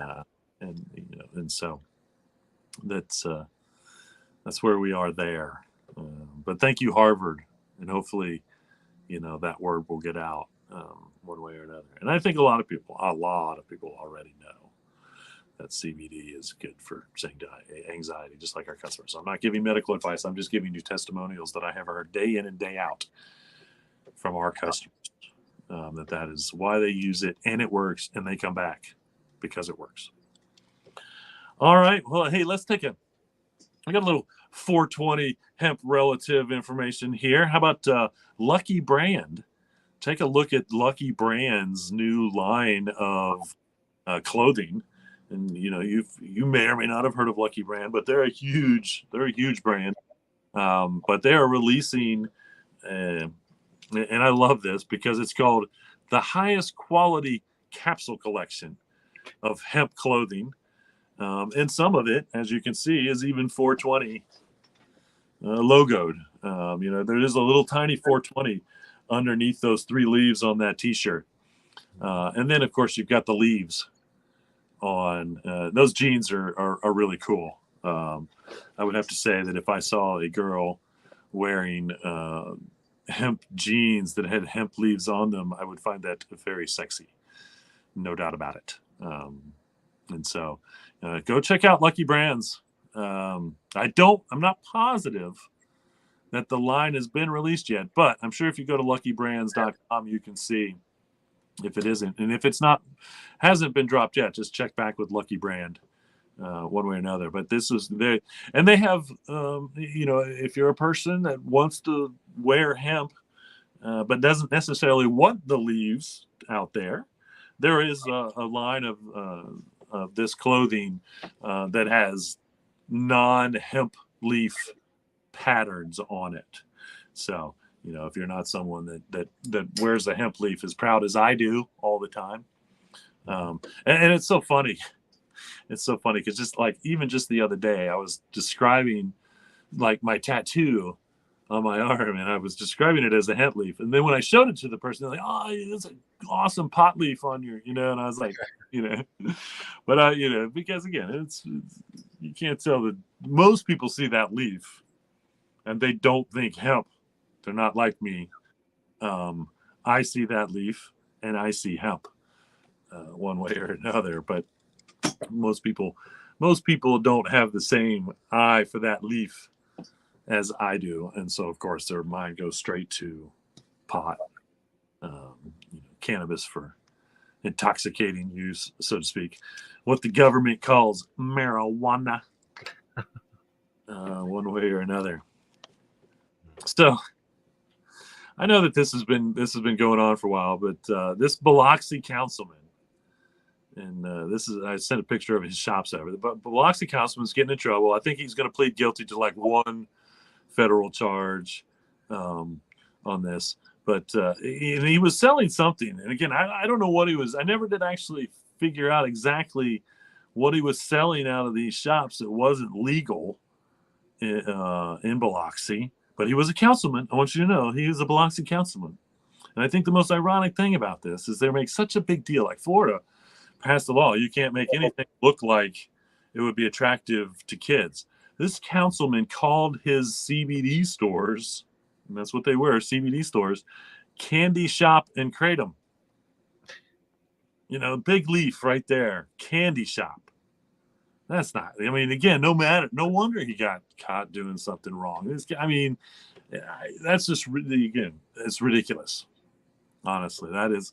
so that's where we are there. But thank you, Harvard. And hopefully, that word will get out one way or another. And I think a lot of people already know that CBD is good for anxiety, just like our customers. So I'm not giving medical advice. I'm just giving you testimonials that I have heard day in and day out from our customers, that is why they use it, and it works, and they come back because it works. All right. Well, hey, I got a little 420 hemp relative information here. How about Lucky Brand take a look at Lucky Brand's new line of clothing. And you may or may not have heard of Lucky Brand, but they're a huge brand. But they are releasing, and I love this because it's called the highest quality capsule collection of hemp clothing. And some of it, as you can see, is even 420 logoed. There is a little tiny 420 underneath those 3 leaves on that T-shirt. And then, of course, you've got the leaves on. Those jeans are really cool. I would have to say that if I saw a girl wearing hemp jeans that had hemp leaves on them, I would find that very sexy. No doubt about it. And so go check out Lucky Brands. I'm not positive that the line has been released yet, but I'm sure if you go to luckybrands.com, you can see if it isn't. And if it's hasn't been dropped yet, just check back with Lucky Brand one way or another. But this is and they have, if you're a person that wants to wear hemp, but doesn't necessarily want the leaves out there, there is a line of this clothing that has non-hemp leaf patterns on it. So, if you're not someone that wears a hemp leaf as proud as I do all the time. And it's so funny. It's so funny because even just the other day, I was describing like my tattoo on my arm, and I was describing it as a hemp leaf. And then when I showed it to the person, they're like, "Oh, it's an awesome pot leaf on your," and I was like, but because again, it's you can't tell that most people see that leaf and they don't think hemp. They're not like me. I see that leaf and I see hemp one way or another, but most people don't have the same eye for that leaf as I do, and so of course their mind goes straight to pot, cannabis for intoxicating use, so to speak, what the government calls marijuana, one way or another. So I know that this has been going on for a while, but this Biloxi councilman, and I sent a picture of his shops over. But Biloxi councilman's getting in trouble. I think he's going to plead guilty to like one federal charge on this. But he was selling something, and again, I don't know what he was. I never did actually figure out exactly what he was selling out of these shops that wasn't legal in Biloxi. But he was a councilman. I want you to know he was a Biloxi councilman. And I think the most ironic thing about this is they make such a big deal. Like Florida passed the law, you can't make anything look like it would be attractive to kids. This councilman called his CBD stores, and that's what they were, CBD stores, Candy Shop and Kratom. Big leaf right there, Candy Shop. That's not, again, no wonder he got caught doing something wrong. That's just really, again, it's ridiculous. Honestly, that is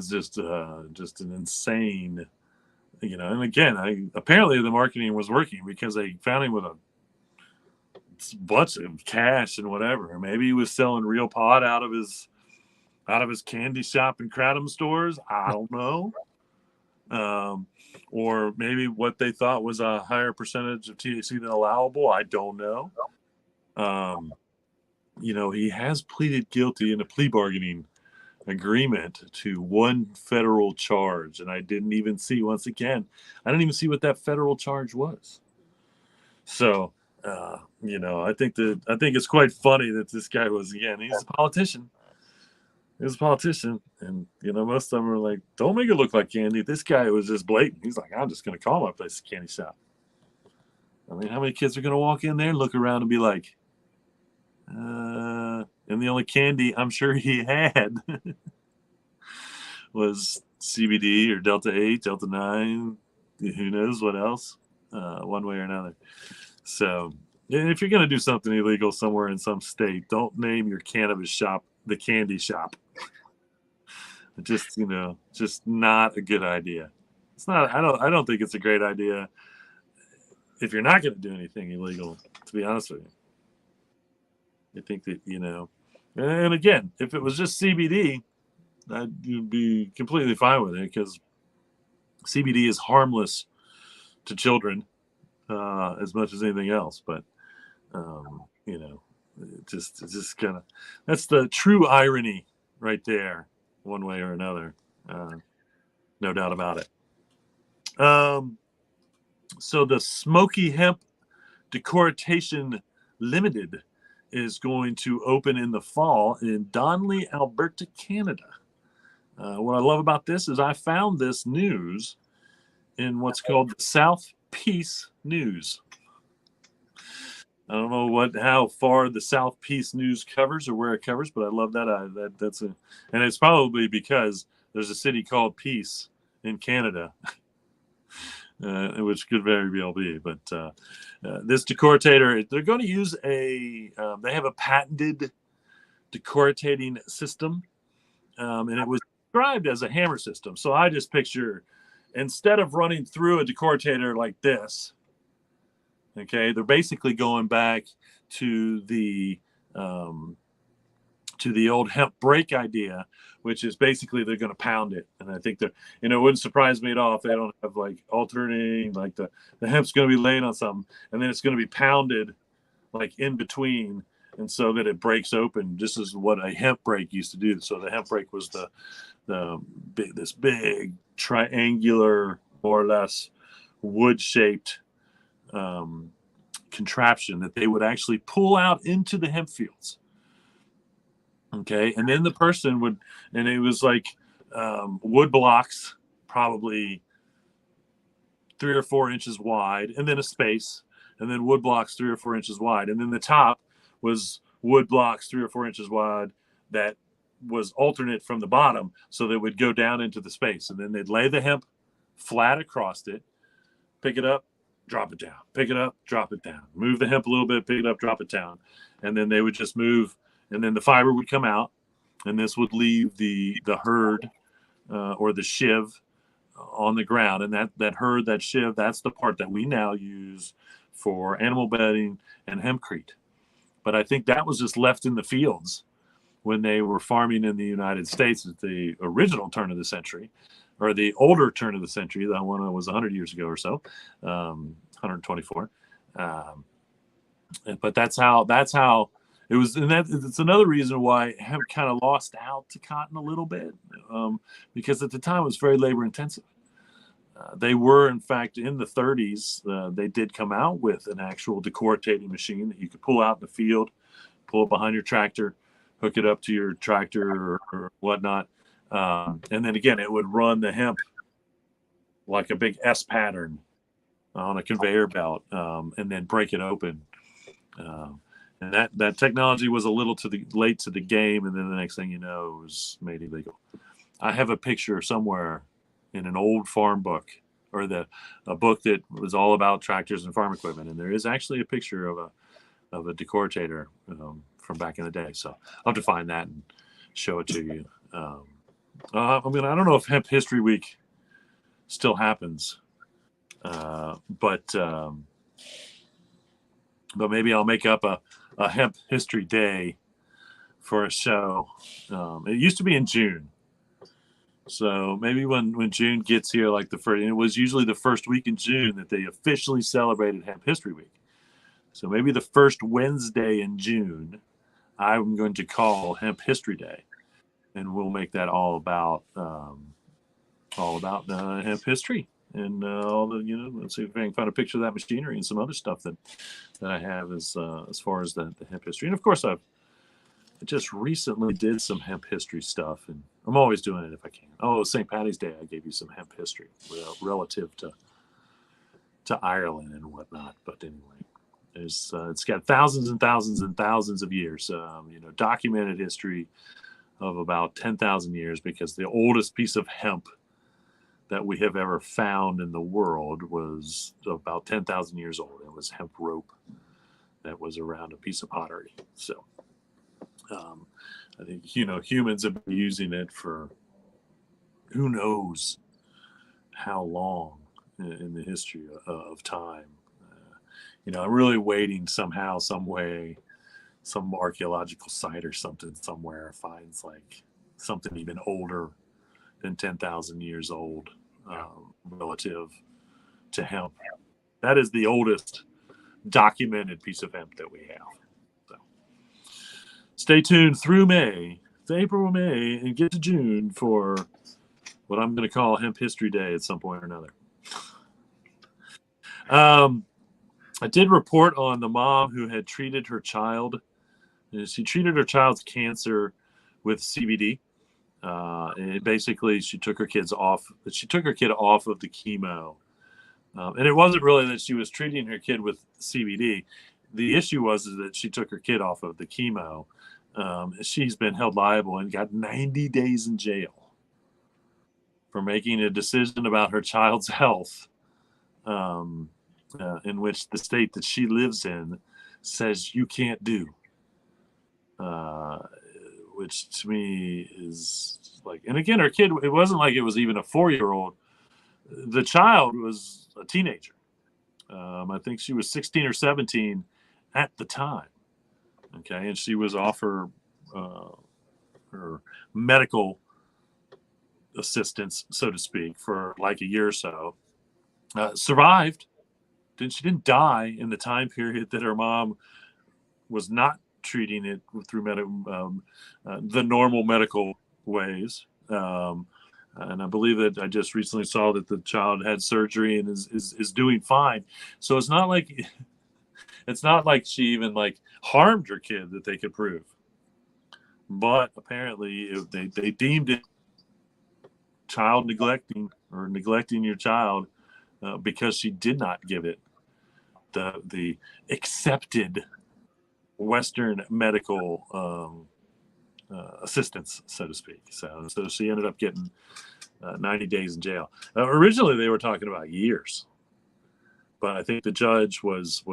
just an insane, and again, apparently the marketing was working because they found him with a bunch of cash and whatever. Maybe he was selling real pot out of his Candy Shop and Kratom stores. I don't know. Or maybe what they thought was a higher percentage of THC than allowable. I don't know. He has pleaded guilty in a plea bargaining agreement to one federal charge, and I didn't even see what that federal charge was. So, I think it's quite funny that this guy was, again, he's a politician. He's a politician, and most of them are like, "Don't make it look like candy." This guy was just blatant. He's like, "I'm just going to call my place a candy shop." How many kids are going to walk in there and look around and be like, and the only candy I'm sure he had was CBD or Delta 8, Delta 9, who knows what else, one way or another. So if you're going to do something illegal somewhere in some state, don't name your cannabis shop the Candy Shop. Just not a good idea. It's not. I don't think it's a great idea if you're not going to do anything illegal. To be honest with you, I think that And again, if it was just CBD, you'd be completely fine with it because CBD is harmless to children as much as anything else. But you know, it's just kind of that's the true irony right there, one way or another. No doubt about it. So the Smoky Hemp Decoration Limited is going to open in the fall in Donley, Alberta, Canada. What I love about this is I found this news in what's called the South Peace News. I don't know how far the South Peace News covers or where it covers, but I love that. And it's probably because there's a city called Peace in Canada, which could very well be. But this decortator, they're going to use they have a patented decortating system, and it was described as a hammer system. So I just picture, instead of running through a decortator like this, okay, they're basically going back to the old hemp break idea, which is basically they're going to pound it. And I think it wouldn't surprise me at all if they don't have like alternating, like the hemp's going to be laying on something, and then it's going to be pounded like in between, and so that it breaks open. This is what a hemp break used to do. So the hemp break was this big triangular, more or less wood shaped contraption that they would actually pull out into the hemp fields. Okay, and then the person would, and it was like wood blocks, probably 3 or 4 inches wide, and then a space, and then wood blocks 3 or 4 inches wide, and then the top was wood blocks 3 or 4 inches wide that was alternate from the bottom, so that it would go down into the space, and then they'd lay the hemp flat across it, pick it up, drop it down, pick it up, drop it down, move the hemp a little bit, pick it up, drop it down, and then they would just move, and then the fiber would come out, and this would leave the hurd or the shiv on the ground, and that hurd, that shiv, that's the part that we now use for animal bedding and hempcrete. But I think that was just left in the fields when they were farming in the United States at the original turn of the century, or the older turn of the century. That one was 100 years ago or so, 124. But that's how it was, and it's another reason why hemp kind of lost out to cotton a little bit, because at the time it was very labor intensive. They were, in fact, in the 30s, they did come out with an actual decortating machine that you could pull out in the field, pull it behind your tractor, hook it up to your tractor or whatnot. And then again, it would run the hemp like a big S pattern on a conveyor belt, and then break it open. And that technology was a little late to the game, and then the next thing you know, it was made illegal. I have a picture somewhere in an old farm book, or a book that was all about tractors and farm equipment, and there is actually a picture of a decortator from back in the day. So I'll have to find that and show it to you. I don't know if Hemp History Week still happens, but maybe I'll make up a Hemp History Day for a show. It used to be in June. So maybe when June gets here, like it was usually the first week in June that they officially celebrated Hemp History Week. So maybe the first Wednesday in June, I'm going to call Hemp History Day, and we'll make that all about hemp history and all the Let's see if I can find a picture of that machinery and some other stuff that I have as far as the hemp history. And of course, I just recently did some hemp history stuff, and I'm always doing it if I can. Oh, St. Patty's Day, I gave you some hemp history relative to Ireland and whatnot. But anyway, it's got thousands and thousands and thousands of years, documented history of about 10,000 years, because the oldest piece of hemp that we have ever found in the world was about 10,000 years old. It was hemp rope that was around a piece of pottery. So I think, humans have been using it for who knows how long in the history of time. I'm really waiting somehow, some way some archaeological site or something somewhere finds like something even older than 10,000 years old, relative to hemp. That is the oldest documented piece of hemp that we have. So stay tuned through May, April, May, and get to June for what I'm going to call Hemp History Day at some point or another. I did report on the mom who had treated her child. She treated her child's cancer with CBD. And basically, she took her kid off of the chemo. And it wasn't really that she was treating her kid with CBD. The issue was that she took her kid off of the chemo. She's been held liable and got 90 days in jail for making a decision about her child's health, in which the state that she lives in says you can't do. Which to me is like, and again, her kid, it wasn't like it was even a 4-year-old. The child was a teenager. I think she was 16 or 17 at the time. Okay. And she was off her medical assistance, so to speak, for like a year or so. Survived. She didn't die in the time period that her mom was not treating it through the normal medical ways. And I believe that I just recently saw that the child had surgery and is doing fine. So it's not like she even like harmed her kid that they could prove. But apparently they deemed it child neglecting or neglecting your child because she did not give it the accepted Western medical assistance, so to speak. So she ended up getting 90 days in jail. Originally, they were talking about years, but I think the judge was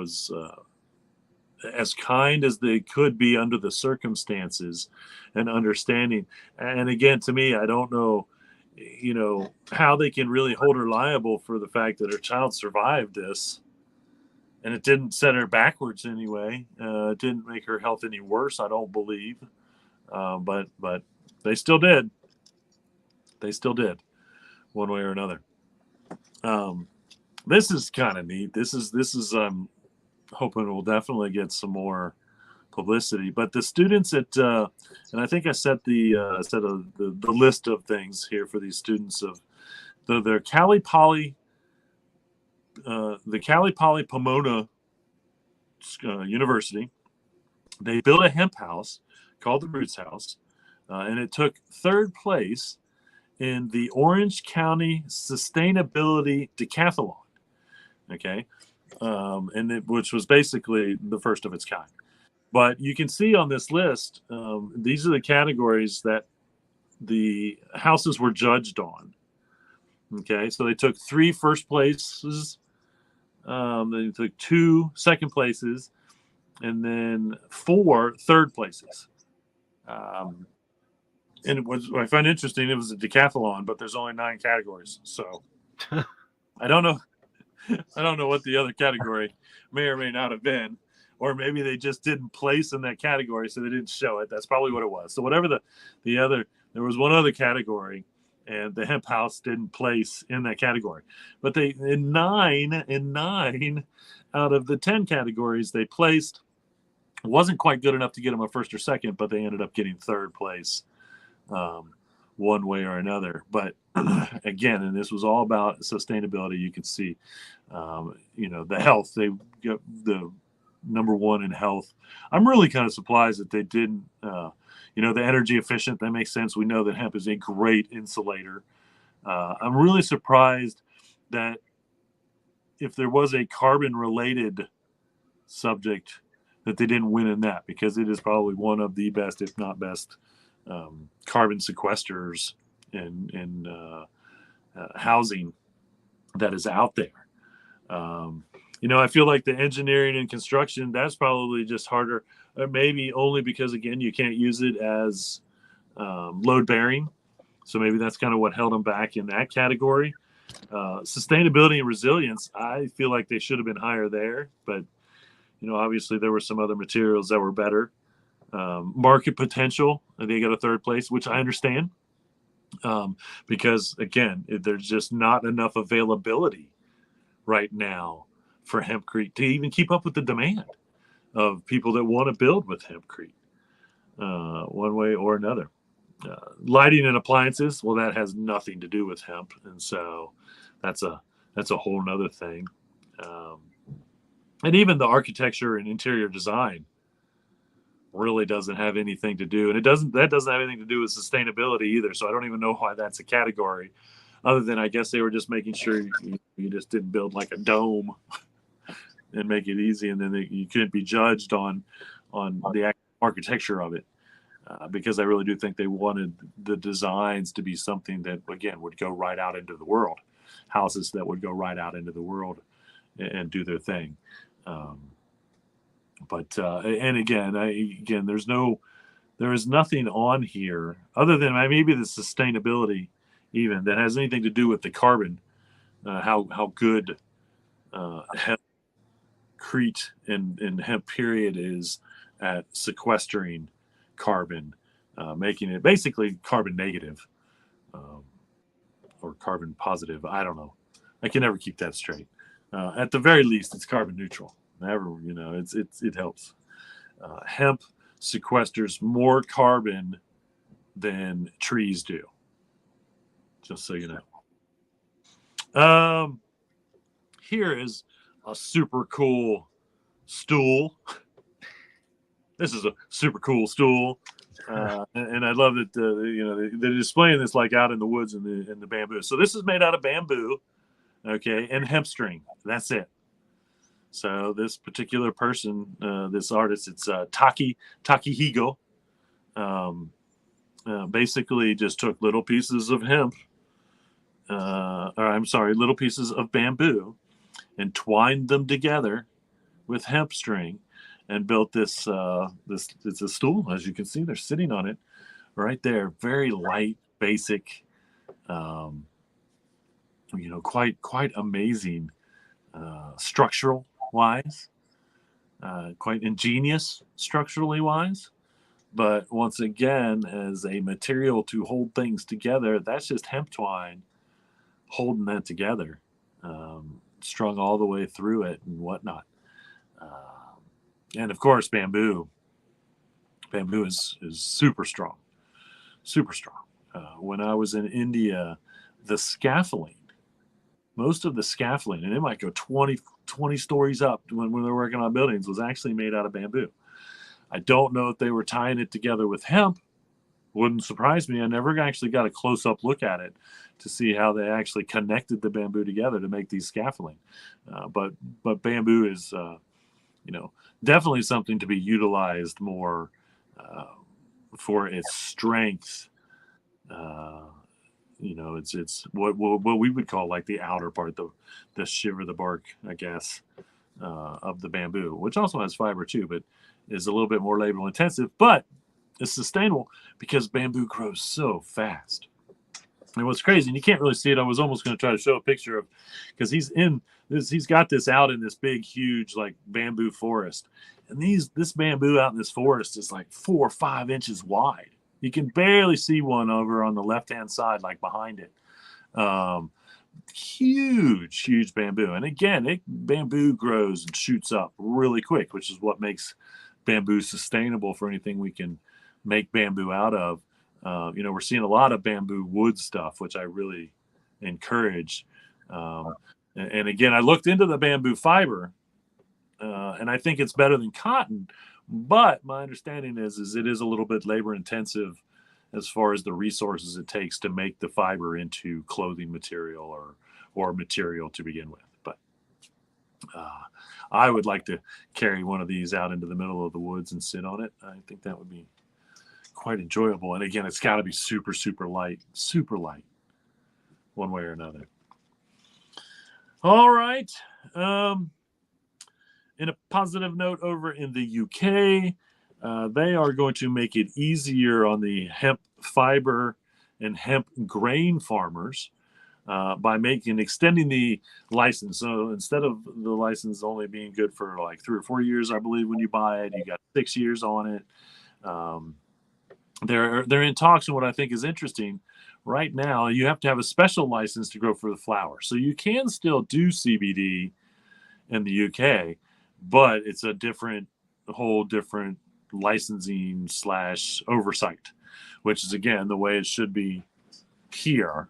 as kind as they could be under the circumstances and understanding. And again, to me, I don't know, how they can really hold her liable for the fact that her child survived this. And it didn't set her backwards anyway. It didn't make her health any worse, I don't believe. But they still did. They still did, one way or another. This is kind of neat. This is hoping we'll definitely get some more publicity. But the students at and I think I set the list of things here for these students of their Cal Poly. The Cal Poly Pomona University, they built a hemp house called the Roots House, and it took 3rd place in the Orange County Sustainability Decathlon. Okay, which was basically the first of its kind. But you can see on this list, these are the categories that the houses were judged on. Okay, so they took 3 first places. They took 2 second places, and then 4 third places. And I find interesting, it was a decathlon, but there's only 9 categories. So I don't know what the other category may or may not have been, or maybe they just didn't place in that category, so they didn't show it. That's probably what it was. So whatever the other, there was one other category, and the hemp house didn't place in that category. But they in nine out of the 10 categories they placed. It wasn't quite good enough to get them a first or second, but they ended up getting 3rd place, one way or another. But again, and this was all about sustainability. You can see, the health. They got the number 1 in health. I'm really kind of surprised that they didn't. The energy efficient, that makes sense. We know that hemp is a great insulator. I'm really surprised that if there was a carbon related subject that they didn't win in that, because it is probably one of the best, if not best, carbon sequesters in housing that is out there. I feel like the engineering and construction, that's probably just harder. Maybe only because, again, you can't use it as load bearing. So maybe that's kind of what held them back in that category. Sustainability and resilience, I feel like they should have been higher there. But, obviously there were some other materials that were better. Market potential, they got a third place, which I understand, because again, there's just not enough availability right now for hempcrete to even keep up with the demand of people that want to build with hempcrete, one way or another. Lighting and appliances, well, that has nothing to do with hemp, and so that's a whole nother thing. Um, and even the architecture and interior design really doesn't have anything to do, and that doesn't have anything to do with sustainability either. So I don't even know why that's a category, other than I guess they were just making sure you just didn't build like a dome and make it easy, and then you couldn't be judged on the architecture of it. Because I really do think they wanted the designs to be something that, again, would go right out into the world. Houses that would go right out into the world and do their thing. And again, there is nothing on here other than maybe the sustainability, even that has anything to do with the carbon. How good hempcrete and hemp period is at sequestering carbon, making it basically carbon negative, or carbon positive. I don't know. I can never keep that straight. At the very least, it's carbon neutral. Never, it helps. Hemp sequesters more carbon than trees do. Just so you know. Here is a super cool stool. This is a super cool stool, and I love that they're displaying this like out in the woods in the bamboo. So this is made out of bamboo, okay, and hemp string. That's it. So this particular person, this artist, it's Takihigo. Basically, just took little pieces of hemp, little pieces of bamboo, and twined them together with hemp string, and built this. It's a stool, as you can see. They're sitting on it right there. Very light, basic. Quite amazing, structural wise, quite ingenious structurally wise. But once again, as a material to hold things together, that's just hemp twine holding that together, strung all the way through it and whatnot. And of course, bamboo is super strong, super strong. When I was in India, the scaffolding, most of the scaffolding, and it might go 20 stories up when they're working on buildings, was actually made out of bamboo. I don't know if they were tying it together with hemp. Wouldn't surprise me. I never actually got a close-up look at it to see how they actually connected the bamboo together to make these scaffolding. But bamboo is, definitely something to be utilized more for its strength. It's what we would call like the outer part, the shiver, the bark, I guess, of the bamboo, which also has fiber too, but is a little bit more labor intensive, but it's sustainable because bamboo grows so fast. And what's crazy, and you can't really see it, I was almost going to try to show a picture of, because he's got this out in this big, huge, like bamboo forest. And this bamboo out in this forest is like 4 or 5 inches wide. You can barely see one over on the left-hand side, like behind it. Huge bamboo. And again, bamboo grows and shoots up really quick, which is what makes bamboo sustainable for anything we can make bamboo out of. We're seeing a lot of bamboo wood stuff, which I really encourage. And again, I looked into the bamboo fiber, and I think it's better than cotton. But my understanding is it is a little bit labor intensive as far as the resources it takes to make the fiber into clothing material or material to begin with. But I would like to carry one of these out into the middle of the woods and sit on it. I think that would be quite enjoyable. And again, it's got to be super, super light, one way or another. All right. In a positive note, over in the UK, they are going to make it easier on the hemp fiber and hemp grain farmers by extending the license. So instead of the license only being good for like 3 or 4 years, I believe when you buy it, you got 6 years on it. Um, they're in talks, and what I think is interesting right now, you have to have a special license to grow for the flower. So you can still do CBD in the UK, but it's a whole different licensing / oversight, which is again the way it should be here,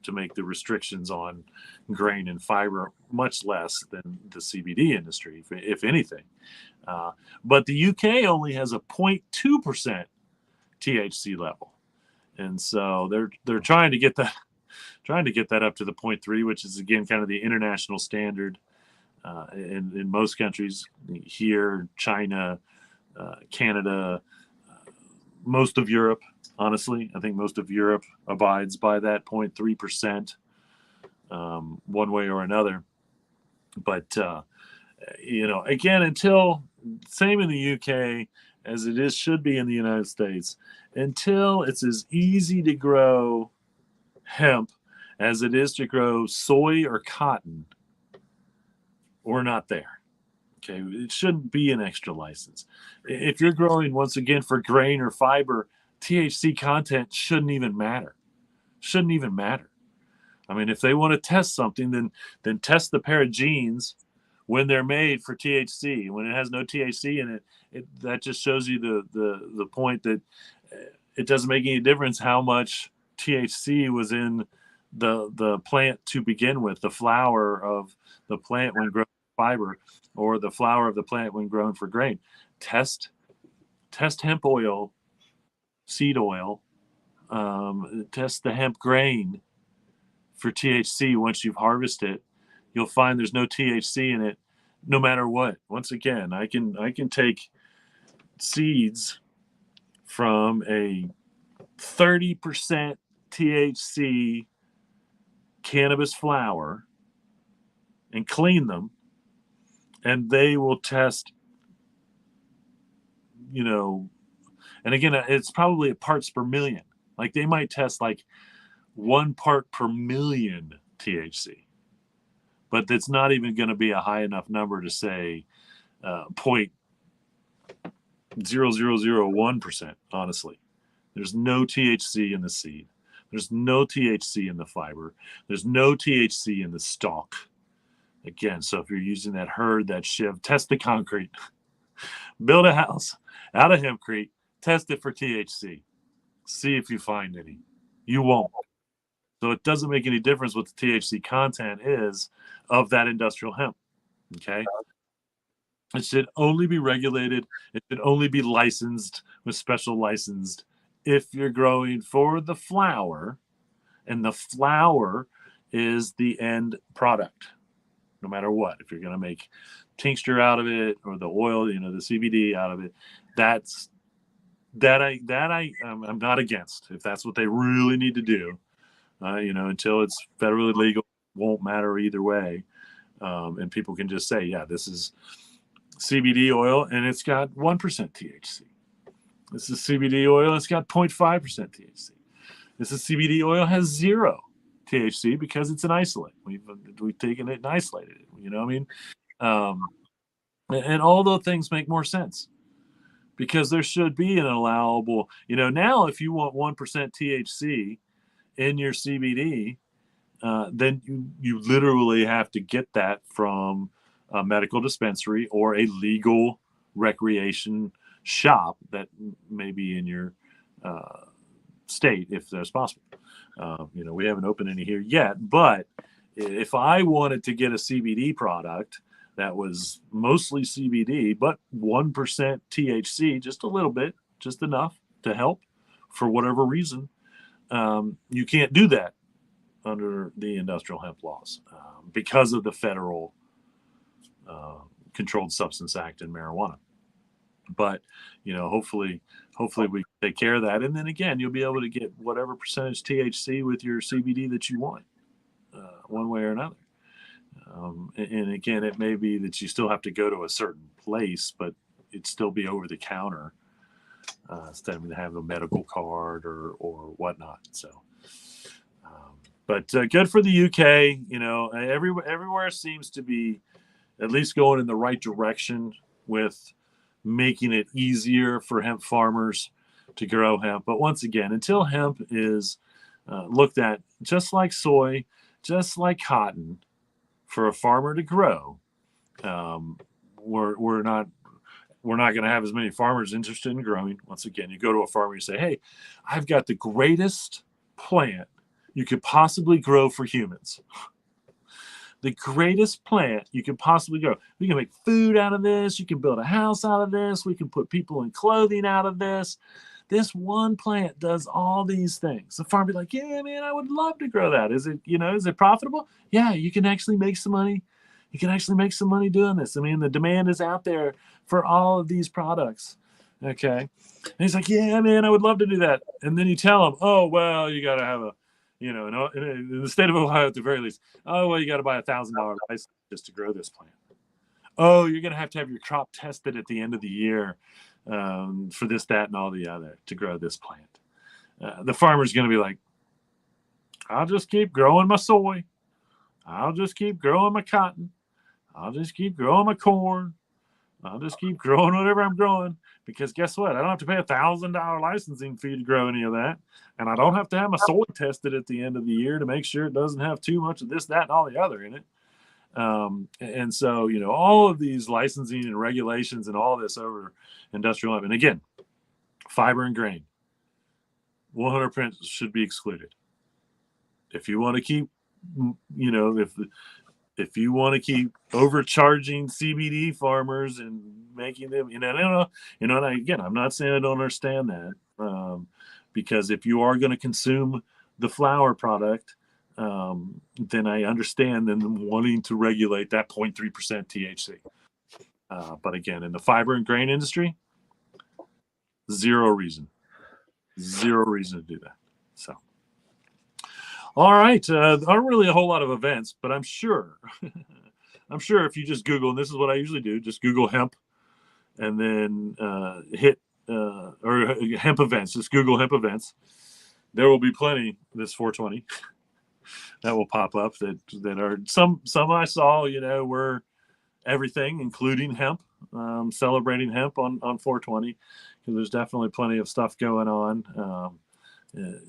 to make the restrictions on grain and fiber much less than the CBD industry, if anything. But the UK only has a 0.2% THC level, and so they're trying to get that up to the 0.3, which is again kind of the international standard. In most countries here, China, Canada, most of Europe, honestly, I think most of Europe abides by that 0.3%, one way or another. But, again, until, same in the UK as it should be in the United States, until it's as easy to grow hemp as it is to grow soy or cotton, we're not there. Okay, it shouldn't be an extra license. If you're growing, once again, for grain or fiber, THC content shouldn't even matter. Shouldn't even matter. I mean, if they want to test something, then test the pair of jeans when they're made for THC. When it has no THC in it, that just shows you the point that it doesn't make any difference how much THC was in the plant to begin with, the flower of the plant when grown for fiber, or the flower of the plant when grown for grain. Test hemp oil, seed oil, test the hemp grain for THC. Once you've harvested it, you'll find there's no THC in it, no matter what. Once again, I can take seeds from a 30% THC cannabis flower and clean them, and they will test, and again, it's probably a parts per million. Like they might test like 1 part per million THC, but it's not even going to be a high enough number to say 0.0001%. Honestly, there's no THC in the seed. There's no THC in the fiber. There's no THC in the stalk. Again, so if you're using that herd, that shiv, test the concrete. Build a house out of hempcrete, test it for THC. See if you find any. You won't. So it doesn't make any difference what the THC content is of that industrial hemp. Okay? It should only be regulated. It should only be licensed with special licensed if you're growing for the flower, and the flower is the end product. No matter what, if you're going to make tincture out of it or the oil, the CBD out of it, I'm not against. If that's what they really need to do, until it's federally legal, won't matter either way, and people can just say, yeah, this is CBD oil and it's got 1% THC. This is CBD oil, it's got 0.5% THC. This is CBD oil, has 0 THC because it's an isolate. We've taken it and isolated it. You know what I mean? And all those things make more sense because there should be an allowable. Now if you want 1% THC in your CBD, then you literally have to get that from a medical dispensary or a legal recreation shop that may be in your state, if that's possible. We haven't opened any here yet, but if I wanted to get a CBD product that was mostly CBD, but 1% THC, just a little bit, just enough to help for whatever reason, you can't do that under the industrial hemp laws because of the federal Controlled Substance Act and marijuana. But hopefully we take care of that, and then again, you'll be able to get whatever percentage THC with your CBD that you want, one way or another. And again, it may be that you still have to go to a certain place, but it'd still be over the counter instead of have a medical card or whatnot. So, but good for the UK. Everywhere seems to be at least going in the right direction with making it easier for hemp farmers to grow hemp. But once again, until hemp is looked at just like soy, just like cotton, for a farmer to grow, we're not going to have as many farmers interested in growing. Once again, you go to a farmer, you say, "Hey, I've got the greatest plant you could possibly grow for humans. The greatest plant you could possibly grow. We can make food out of this. You can build a house out of this. We can put people in clothing out of this. This one plant does all these things." The farmer be like, "Yeah, man, I would love to grow that. Is it profitable? Yeah, you can actually make some money. You can actually make some money doing this. I mean, the demand is out there for all of these products." Okay. And he's like, "Yeah, man, I would love to do that." And then you tell him, "Oh, well, you got to have in the state of Ohio at the very least, oh, well, you got to buy $1,000 license just to grow this plant. Oh, you're going to have your crop tested at the end of the year for this, that, and all the other to grow this plant." The farmer's going to be like, "I'll just keep growing my soy. I'll just keep growing my cotton. I'll just keep growing my corn. I'll just keep growing whatever I'm growing, because guess what? I don't have to pay $1,000 licensing fee to grow any of that. And I don't have to have my soy tested at the end of the year to make sure it doesn't have too much of this, that, and all the other in it." And so, all of these licensing and regulations and all this over industrial hemp. And again, fiber and grain, 100% should be excluded. If you want to keep, if you want to keep overcharging CBD farmers and making them, I don't know, and again, I'm not saying I don't understand that, because if you are going to consume the flower product, then I understand them wanting to regulate that 0.3% THC. But again, in the fiber and grain industry, zero reason to do that. So, all right, aren't really a whole lot of events, but I'm sure if you just Google, and this is what I usually do, just Google hemp, and then hit or hemp events. Just Google hemp events. There will be plenty this 420 that will pop up that are some I saw, were everything, including hemp, celebrating hemp on 420, because there's definitely plenty of stuff going on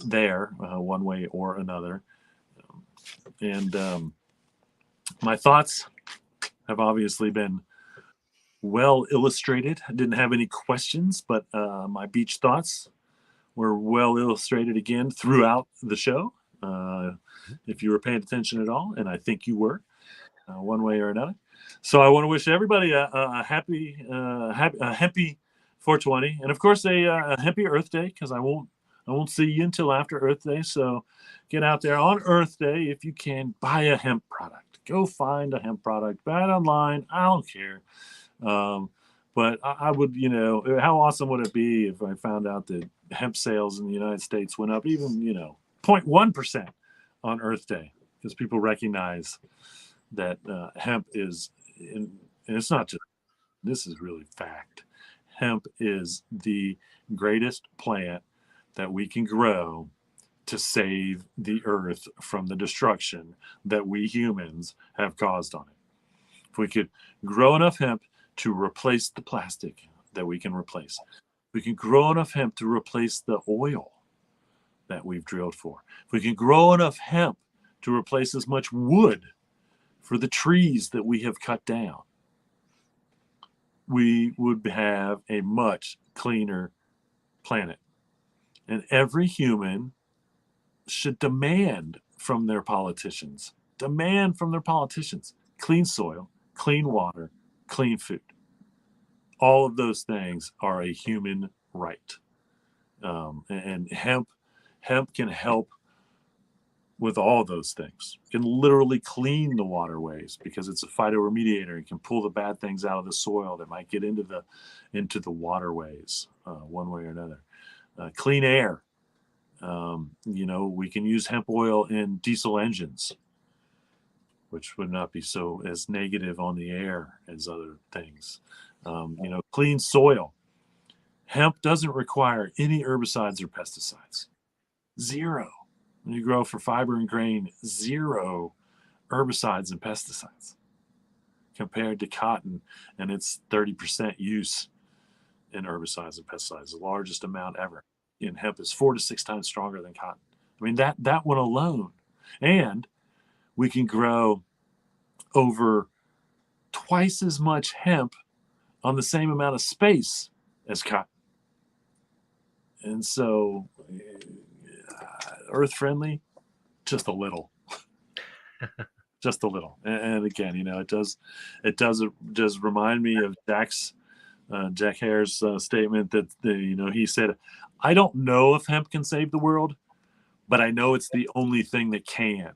there, one way or another. And my thoughts have obviously been well illustrated. I didn't have any questions, but my beach thoughts were well illustrated again throughout the show. If you were paying attention at all, and I think you were, one way or another. So I want to wish everybody a happy 420, and of course a happy Earth Day, because I won't see you until after Earth Day. So get out there on Earth Day if you can. Buy a hemp product. Go find a hemp product. Buy it online. I don't care. But I would, how awesome would it be if I found out that hemp sales in the United States went up even, 0.1% on Earth Day, because people recognize that hemp is, and it's not just, this is really fact. Hemp is the greatest plant that we can grow to save the earth from the destruction that we humans have caused on it. If we could grow enough hemp to replace the plastic that we can replace, we can grow enough hemp to replace the oil that we've drilled for, if we can grow enough hemp to replace as much wood for the trees that we have cut down, we would have a much cleaner planet. And every human should demand from their politicians clean soil, clean water, clean food. All of those things are a human right. And hemp can help with all those things. It can literally clean the waterways, because it's a phytoremediator. It can pull the bad things out of the soil that might get into the waterways, one way or another. Clean air. We can use hemp oil in diesel engines, which would not be so as negative on the air as other things. Clean soil. Hemp doesn't require any herbicides or pesticides. Zero. When you grow for fiber and grain, zero herbicides and pesticides, compared to cotton and its 30% use in herbicides and pesticides, the largest amount ever. In hemp is 4 to 6 times stronger than cotton. I mean, that one alone. And we can grow over twice as much hemp on the same amount of space as cotton. And so, earth friendly, just a little. Just a little. And again, it does remind me of Jack Hare's statement that he said, "I don't know if hemp can save the world, but I know it's the only thing that can."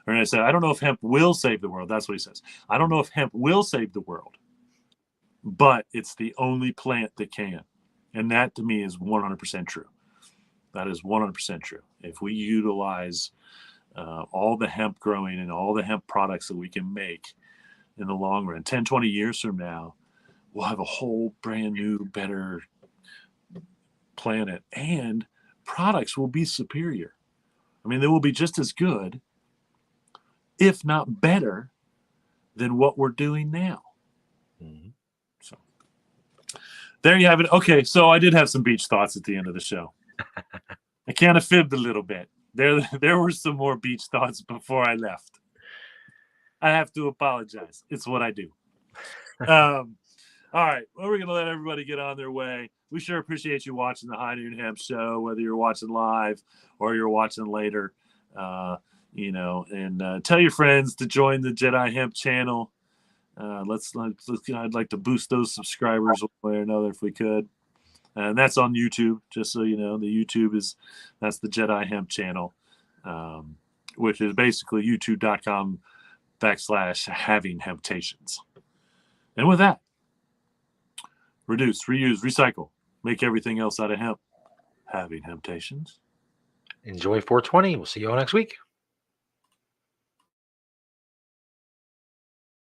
And I said, "I don't know if hemp will save the world." That's what he says. "I don't know if hemp will save the world, but it's the only plant that can." And that to me is 100% true. That is 100% true. If we utilize all the hemp growing and all the hemp products that we can make in the long run, 10, 20 years from now, we'll have a whole brand new, better planet, and products will be superior. I mean, they will be just as good, if not better, than what we're doing now. Mhm. So there you have it. Okay, so I did have some beach thoughts at the end of the show. I kind of fibbed a little bit. There were some more beach thoughts before I left. I have to apologize. It's what I do. All right. Well, we're going to let everybody get on their way. We sure appreciate you watching the High Noon Hemp Show, whether you're watching live or you're watching later. And tell your friends to join the Jedi Hemp channel. Let's I'd like to boost those subscribers one way or another if we could. And that's on YouTube, just so you know. The YouTube that's the Jedi Hemp channel, which is basically youtube.com/having hemptations. And with that, reduce, reuse, recycle, make everything else out of hemp. Having hemptations. Enjoy 420. We'll see you all next week.